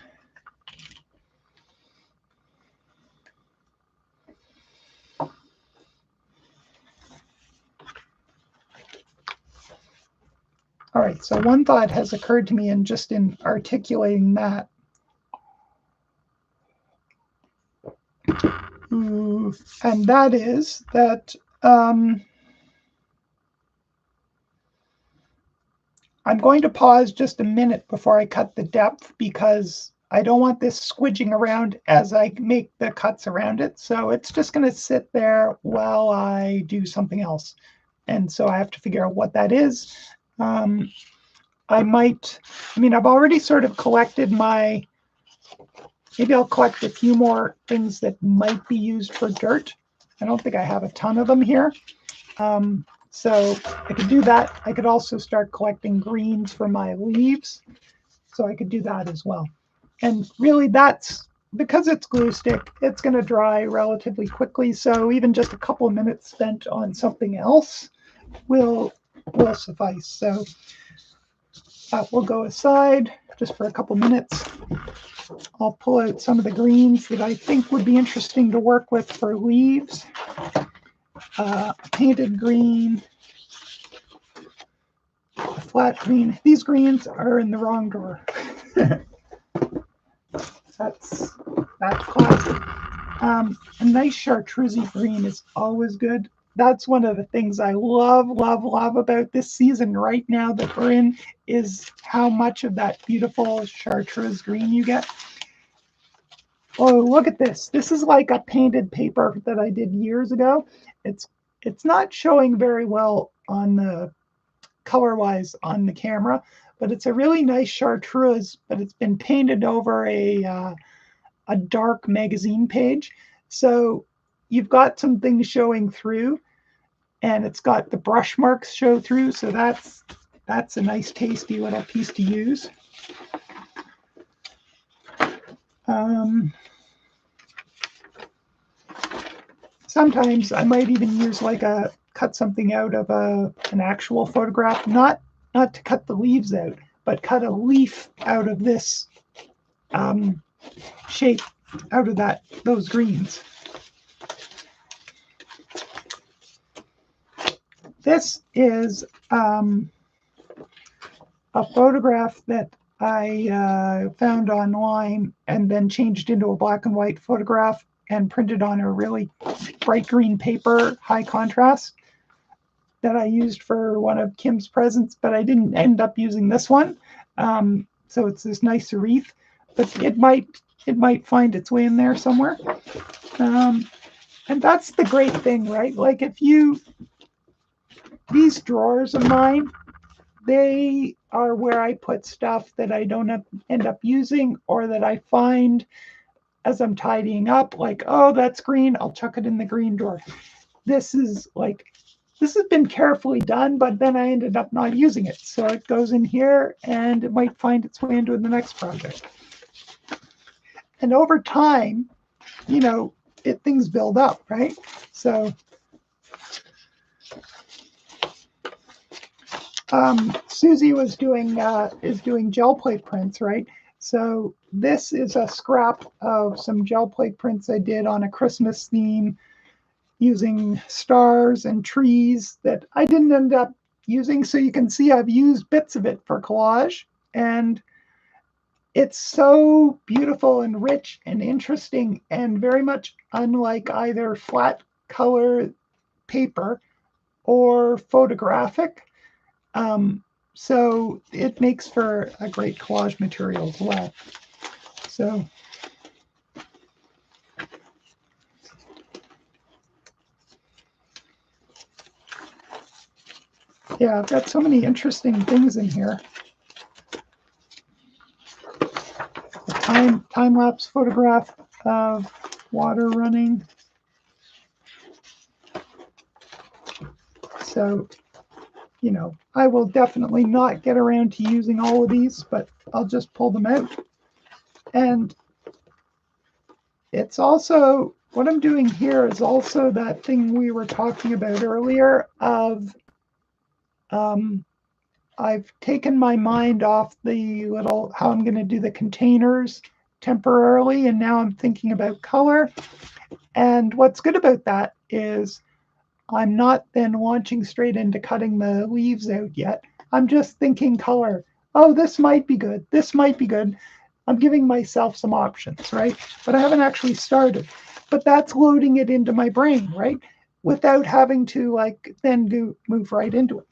All right, so one thought has occurred to me in articulating that. And that is that I'm going to pause just a minute before I cut the depth because I don't want this squidging around as I make the cuts around it. So it's just going to sit there while I do something else. And so I have to figure out what that is. I've already sort of collected maybe I'll collect a few more things that might be used for dirt. I don't think I have a ton of them here. So I could do that. I could also start collecting greens for my leaves. So I could do that as well. And really that's, because it's glue stick, it's going to dry relatively quickly. So even just a couple of minutes spent on something else will suffice. So that will go aside just for a couple minutes. I'll pull out some of the greens that I think would be interesting to work with for leaves. Painted green, a flat green. These greens are in the wrong drawer. That's classic. A nice chartreuse green is always good. That's one of the things I love about this season right now that we're in, is how much of that beautiful chartreuse green you get. Oh, look at this. This is like a painted paper that I did years ago. It's not showing very well on the color-wise on the camera, but it's a really nice chartreuse, but it's been painted over a dark magazine page. So you've got some things showing through, and it's got the brush marks show through. So that's a nice tasty little piece to use. Sometimes I might even use cut something out of an actual photograph, not to cut the leaves out, but cut a leaf out of this shape out of those greens. This is a photograph that I found online and then changed into a black and white photograph and printed on a really bright green paper, high contrast, that I used for one of Kim's presents, but I didn't end up using this one. So it's this nice wreath, but it might find its way in there somewhere. And that's the great thing, right? Like these drawers of mine, they are where I put stuff that I don't end up using, or that I find as I'm tidying up, like, oh, that's green, I'll chuck it in the green drawer. This has been carefully done, but then I ended up not using it. So it goes in here and it might find its way into the next project. And over time, things build up, right? So Susie is doing gel plate prints, right? So this is a scrap of some gel plate prints I did on a Christmas theme using stars and trees that I didn't end up using. So you can see I've used bits of it for collage, and it's so beautiful and rich and interesting and very much unlike either flat color paper or photographic. So it makes for a great collage material as well. So yeah, I've got so many interesting things in here. A time-lapse photograph of water running. So, I will definitely not get around to using all of these, but I'll just pull them out. And it's also, what I'm doing here is also that thing we were talking about earlier of, I've taken my mind off the how I'm going to do the containers temporarily, and now I'm thinking about color. And what's good about that is I'm not then launching straight into cutting the leaves out yet. I'm just thinking color. Oh, this might be good. This might be good. I'm giving myself some options, right? But I haven't actually started. But that's loading it into my brain, right? Without having to then move right into it.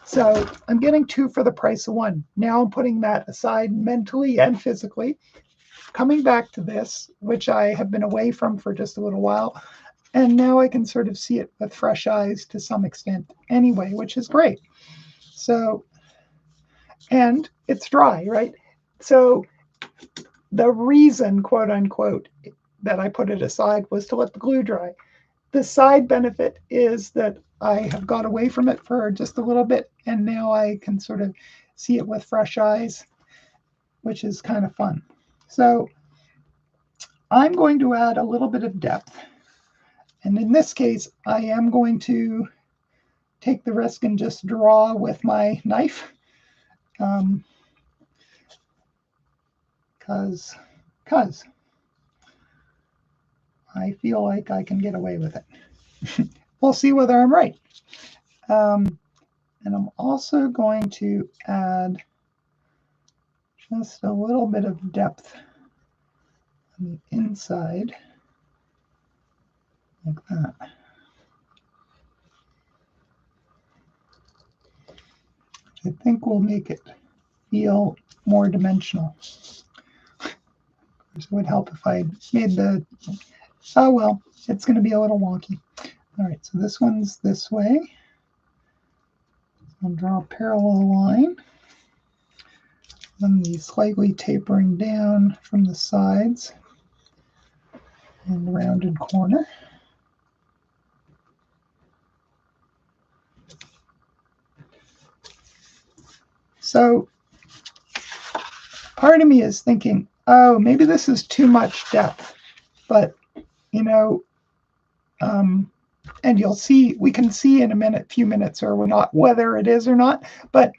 So I'm getting 2 for the price of 1. Now I'm putting that aside mentally and physically. Coming back to this, which I have been away from for just a little while. And now I can sort of see it with fresh eyes to some extent anyway, which is great. So, and it's dry, right? So the reason, quote unquote, that I put it aside was to let the glue dry. The side benefit is that I have got away from it for just a little bit, and now I can sort of see it with fresh eyes, which is kind of fun. So I'm going to add a little bit of depth. And in this case, I am going to take the risk and just draw with my knife, because I feel like I can get away with it. We'll see whether I'm right. And I'm also going to add just a little bit of depth on the inside, like that. I think will make it feel more dimensional. It would help if I made oh well, it's going to be a little wonky. All right, so this one's this way. I'll draw a parallel line. Then these slightly tapering down from the sides and the rounded corner. So part of me is thinking, oh, maybe this is too much depth, but and you'll see, we can see in a few minutes or not whether it is or not, but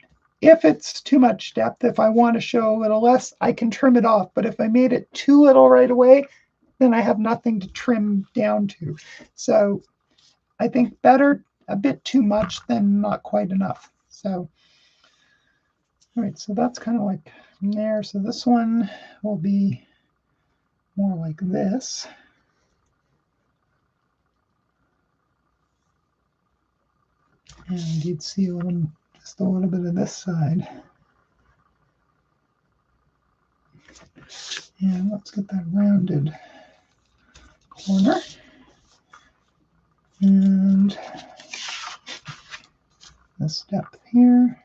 if it's too much depth, if I want to show a little less, I can trim it off. But if I made it too little right away, then I have nothing to trim down to. So I think better a bit too much than not quite enough. So, all right, so that's kind of like from there. So this one will be more like this. And you'd see just a little bit of this side. And let's get that rounded corner. And this depth here.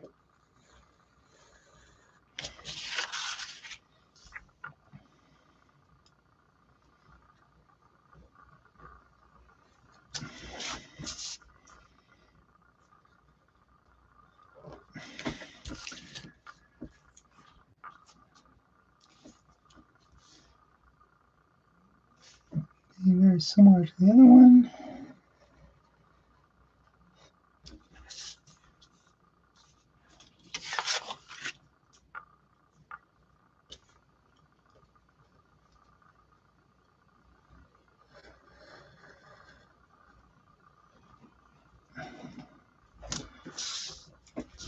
Very similar to the other one.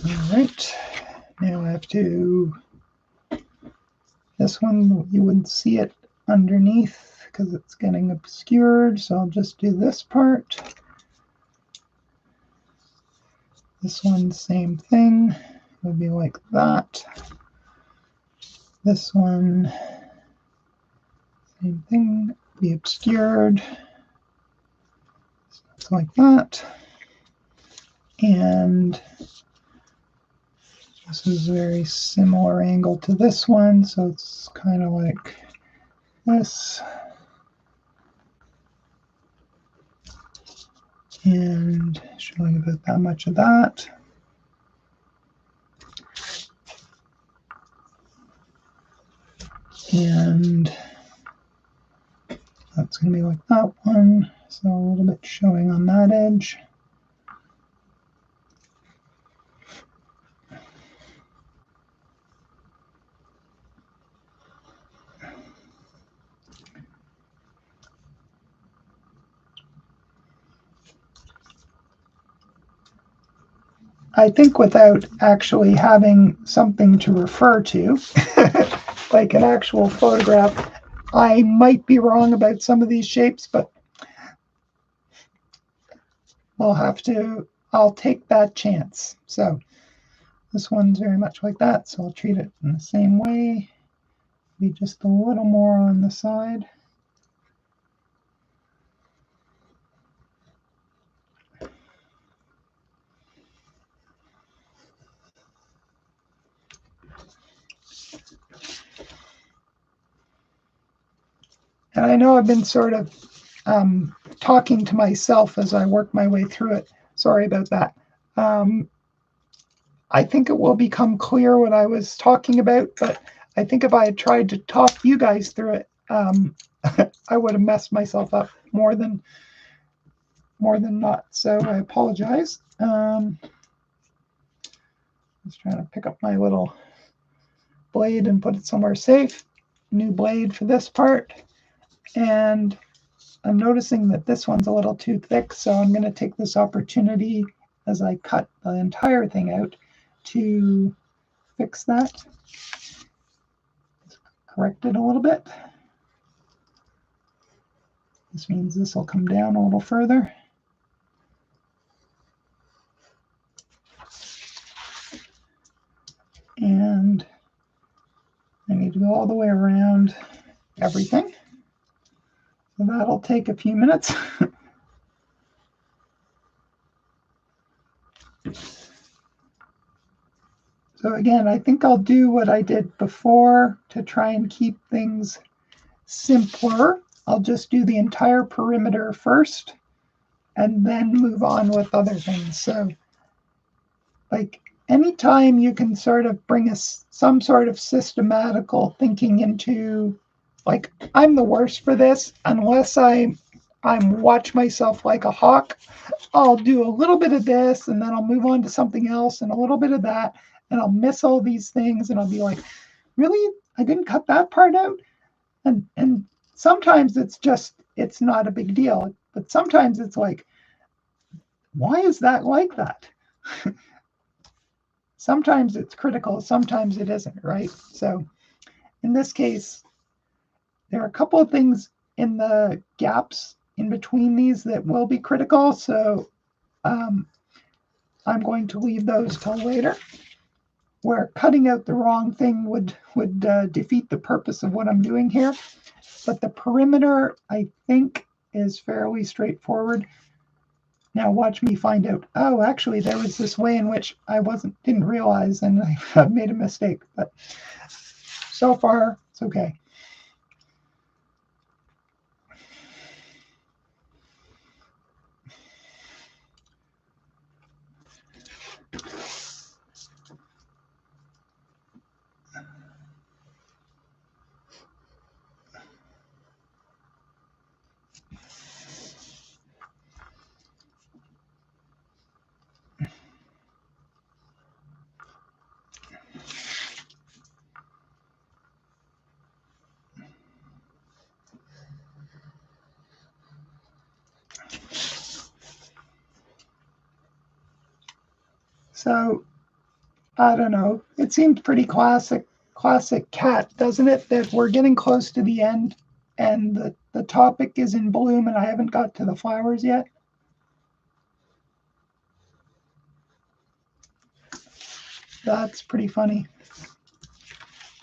All right, now I have to, this one you wouldn't see it underneath because it's getting obscured, so I'll just do this part. This one, same thing, would be like that. This one, same thing, be obscured. So it's like that. And this is a very similar angle to this one, so it's kind of like this. And showing about that much of that. And that's going to be like that one, so a little bit showing on that edge. I think without actually having something to refer to, like an actual photograph, I might be wrong about some of these shapes, but I'll take that chance. So this one's very much like that, so I'll treat it in the same way, be just a little more on the side. And I know I've been sort of talking to myself as I work my way through it. Sorry about that. I think it will become clear what I was talking about, but I think if I had tried to talk you guys through it, I would have messed myself up more than not. So I apologize. Just trying to pick up my little blade and put it somewhere safe. New blade for this part. And I'm noticing that this one's a little too thick, so I'm going to take this opportunity as I cut the entire thing out to fix that. Correct it a little bit. This means this will come down a little further. And I need to go all the way around everything. So that'll take a few minutes. So again, I think I'll do what I did before to try and keep things simpler. I'll just do the entire perimeter first and then move on with other things. So like anytime you can sort of bring some sort of systematical thinking into, like, I'm the worst for this unless I'm watch myself like a hawk. I'll do a little bit of this and then I'll move on to something else and a little bit of that. and I'll miss all these things, and I'll be like, really? I didn't cut that part out? And sometimes it's not a big deal, but sometimes it's like, why is that like that? Sometimes it's critical, sometimes it isn't, right? So in this case, there are a couple of things in the gaps in between these that will be critical, so I'm going to leave those till later, where cutting out the wrong thing would defeat the purpose of what I'm doing here. But the perimeter, I think, is fairly straightforward. Now watch me find out, oh, actually, there was this way in which I didn't realize, and I made a mistake. But so far, it's okay. So, I don't know. It seemed pretty classic cat, doesn't it? That we're getting close to the end and the topic is in bloom and I haven't got to the flowers yet. That's pretty funny.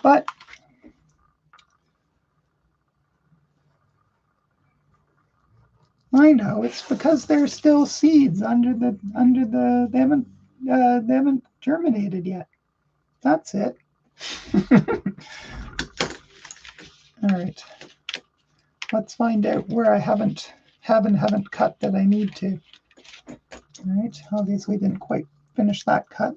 But I know it's because there's still seeds under the they haven't germinated yet. That's it. All right. Let's find out where I haven't cut that I need to. All right. Obviously didn't quite finish that cut.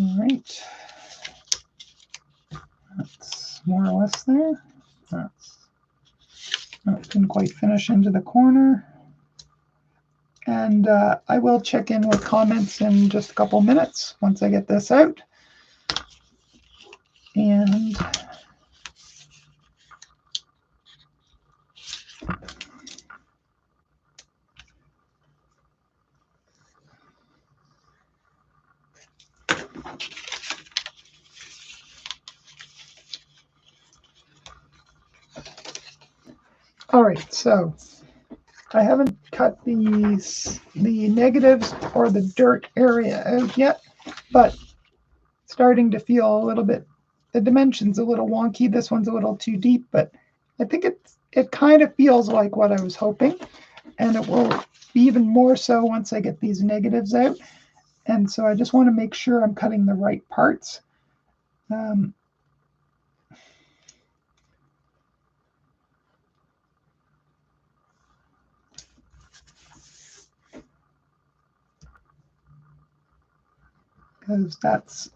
All right. That's more or less there. Didn't quite finish into the corner. And I will check in with comments in just a couple minutes once I get this out. And all right, so I haven't cut the negatives or the dirt area out yet, but starting to feel a little bit, the dimension's a little wonky. This one's a little too deep, but I think it kind of feels like what I was hoping, and it will be even more so once I get these negatives out. And so I just want to make sure I'm cutting the right parts. Because that's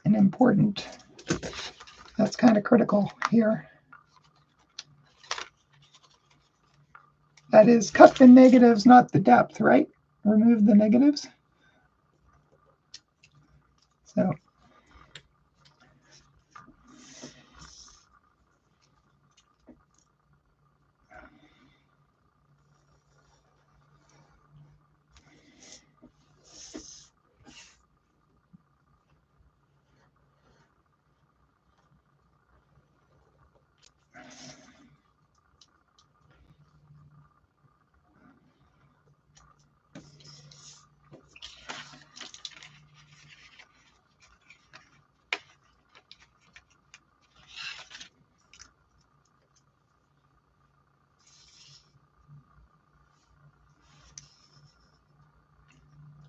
that's kind of critical here. That is, cut the negatives, not the depth, right? Remove the negatives. So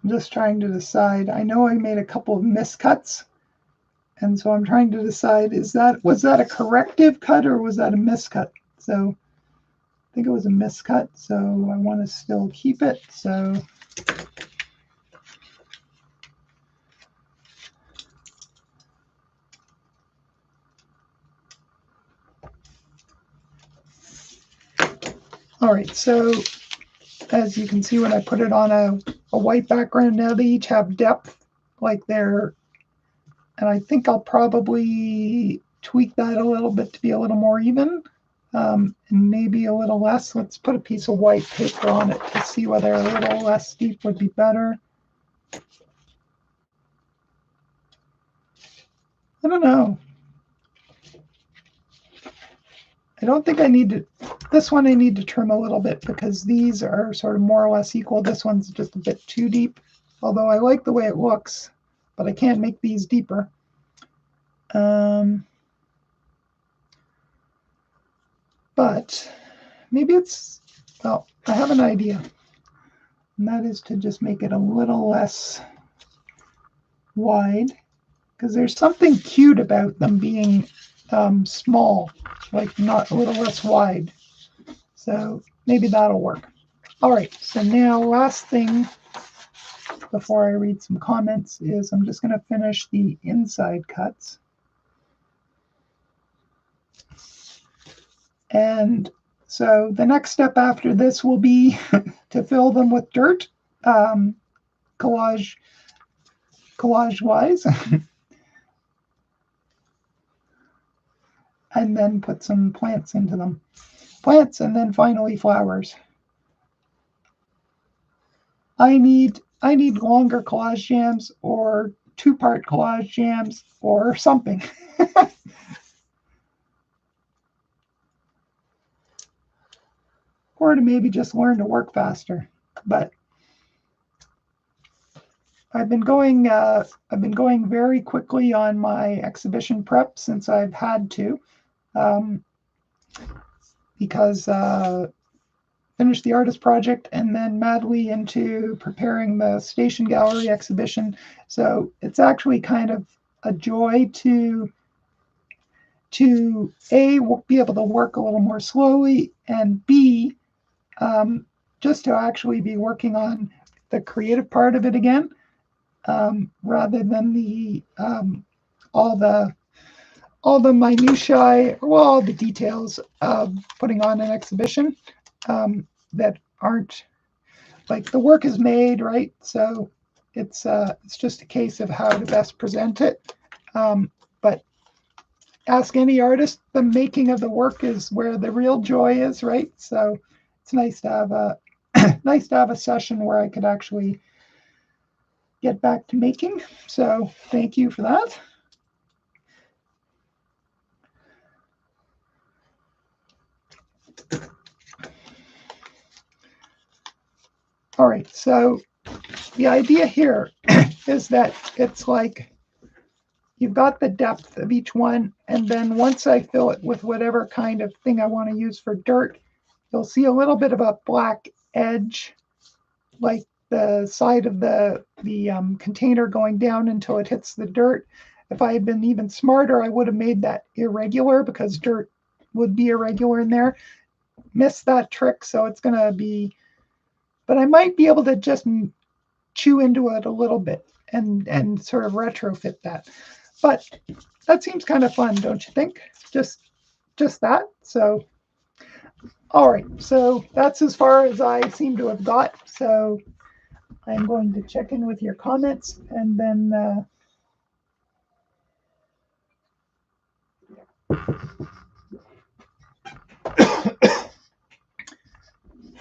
I'm just trying to decide. I know I made a couple of miscuts, and so I'm trying to decide, was that a corrective cut or was that a miscut? So I think it was a miscut, so I want to still keep it. So All right, so as you can see when I put it on a white background, now they each have depth, like they're, and I think I'll probably tweak that a little bit to be a little more even, and maybe a little less. Let's put a piece of white paper on it to see whether a little less deep would be better. I don't know. I don't think I need to, this one I need to trim a little bit because these are sort of more or less equal. This one's just a bit too deep, although I like the way it looks, but I can't make these deeper. But maybe it's, well, I have an idea, and that is to just make it a little less wide, because there's something cute about them being small, like not a little less wide. So maybe that'll work. All right, so now last thing before I read some comments is I'm just going to finish the inside cuts. And so the next step after this will be to fill them with dirt, collage wise, and then put some plants into them. Plants and then finally flowers. I need longer collage jams or 2-part collage jams or something. Or to maybe just learn to work faster. But I've been going very quickly on my exhibition prep since I've had to, because finished the artist project and then madly into preparing the station gallery exhibition. So it's actually kind of a joy to A, be able to work a little more slowly, and B, just to actually be working on the creative part of it again, rather than the all the minutiae, well, all the details of putting on an exhibition that aren't, like, the work is made, right? So it's just a case of how to best present it. But ask any artist, the making of the work is where the real joy is, right? So it's nice to have a nice to have a session where I could actually get back to making. So thank you for that. All right, so the idea here is that it's like you've got the depth of each one, and then once I fill it with whatever kind of thing I want to use for dirt, you'll see a little bit of a black edge, like the side of the container going down until it hits the dirt. If I had been even smarter, I would have made that irregular because dirt would be irregular in there. Missed that trick, so it's going to be, but I might be able to just chew into it a little bit and sort of retrofit that. But that seems kind of fun, don't you think? Just that. So, all right. So that's as far as I seem to have got. So I'm going to check in with your comments and then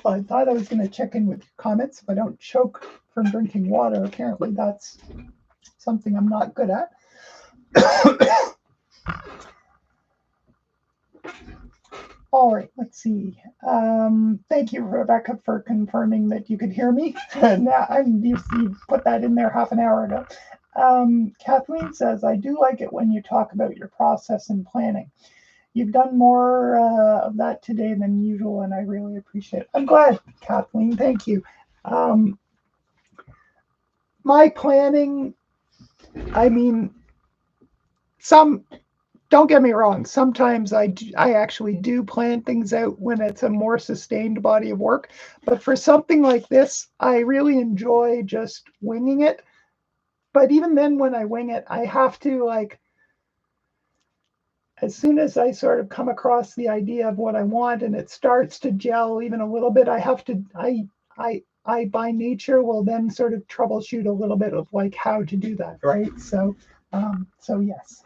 I thought I was going to check in with your comments if I don't choke from drinking water. Apparently that's something I'm not good at. All right, let's see. Thank you, Rebecca, for confirming that you could hear me. You put that in there half an hour ago. Kathleen says, I do like it when you talk about your process and planning. You've done more of that today than usual, and I really appreciate it. I'm glad, Kathleen. Thank you. My planning, I mean, don't get me wrong, sometimes I actually do plan things out when it's a more sustained body of work. But for something like this, I really enjoy just winging it. But even then, when I wing it, I have to, like, as soon as I sort of come across the idea of what I want and it starts to gel even a little bit, I by nature will then sort of troubleshoot a little bit of like how to do that, right? So yes.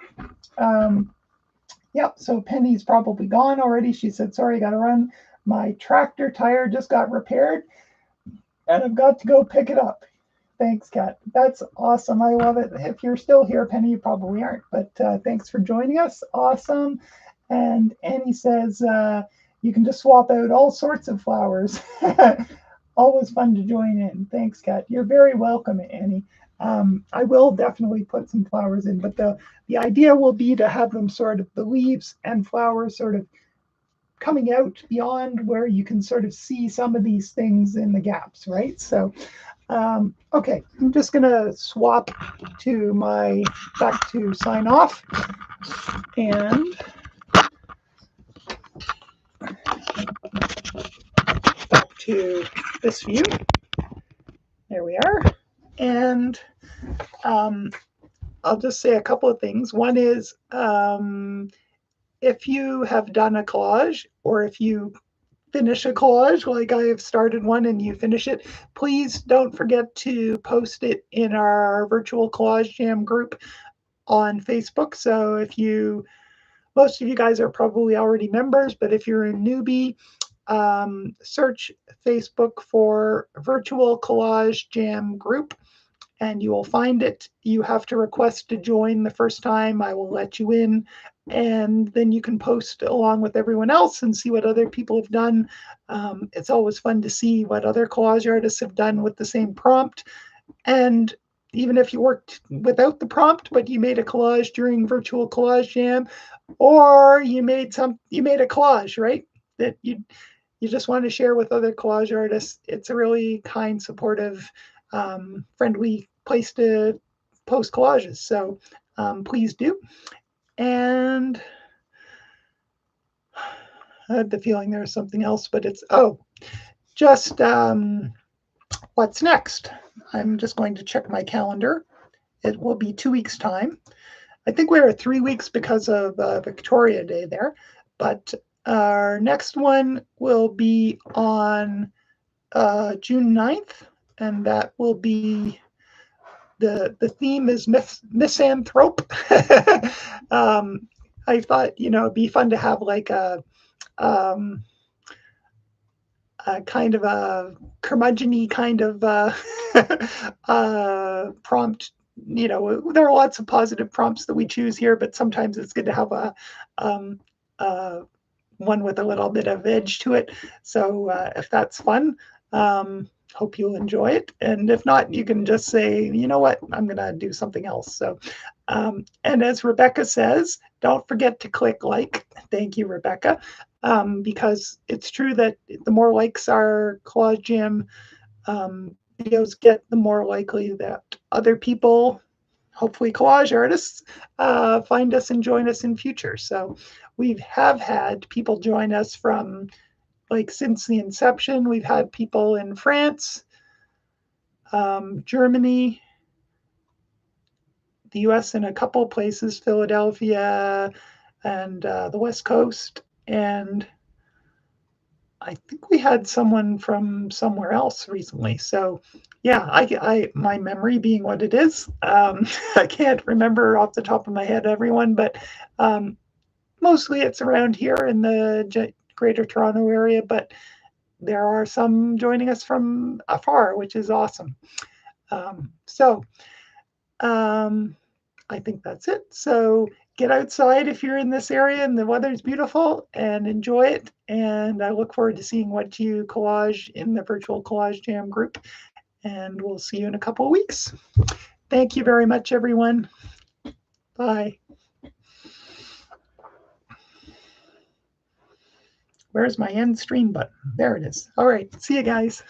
Yep, so Penny's probably gone already. She said, sorry, I gotta run. My tractor tire just got repaired and I've got to go pick it up. Thanks, Kat. That's awesome. I love it. If you're still here, Penny, you probably aren't, but thanks for joining us. Awesome. And Annie says, you can just swap out all sorts of flowers. Always fun to join in. Thanks, Kat. You're very welcome, Annie. I will definitely put some flowers in, but the idea will be to have them sort of the leaves and flowers sort of coming out beyond where you can sort of see some of these things in the gaps, right? So, okay, I'm just gonna swap to my back to sign off and back to this view. There we are. And I'll just say a couple of things. One is if you have done a collage or if you finish a collage, like I have started one and you finish it, please don't forget to post it in our Virtual Collage Jam group on Facebook. So if you, most of you guys are probably already members, but if you're a newbie, search Facebook for Virtual Collage Jam group and you will find it. You have to request to join the first time. I will let you in, and then you can post along with everyone else and see what other people have done. It's always fun to see what other collage artists have done with the same prompt. And even if you worked without the prompt, but you made a collage during Virtual Collage Jam, or you made a collage, right? That you just want to share with other collage artists. It's a really kind, supportive, friendly place to post collages. So please do. And I had the feeling there was something else, but it's, just what's next? I'm just going to check my calendar. It will be 2 weeks' time. I think we're at 3 weeks because of Victoria Day there, but our next one will be on June 9th, and that will be the theme is misanthrope. I thought, it'd be fun to have like a kind of a curmudgeon-y kind of prompt. There are lots of positive prompts that we choose here, but sometimes it's good to have a one with a little bit of edge to it. So if that's fun, hope you'll enjoy it. And if not, you can just say, you know what, I'm going to do something else. So, and as Rebecca says, don't forget to click like. Thank you, Rebecca. Because it's true that the more likes our Collage Jam videos get, the more likely that other people, hopefully collage artists, find us and join us in future. So we have had people join us from, like, since the inception. We've had people in France, Germany, the US in a couple of places, Philadelphia, and the West Coast. And I think we had someone from somewhere else recently. So yeah, I my memory being what it is, I can't remember off the top of my head everyone, but mostly it's around here in the Greater Toronto area, but there are some joining us from afar, which is awesome. I think that's it. So get outside if you're in this area and the weather's beautiful, and enjoy it. And I look forward to seeing what you collage in the Virtual Collage Jam group. And we'll see you in a couple of weeks. Thank you very much, everyone. Bye. Where's my end stream button? There it is. All right. See you guys.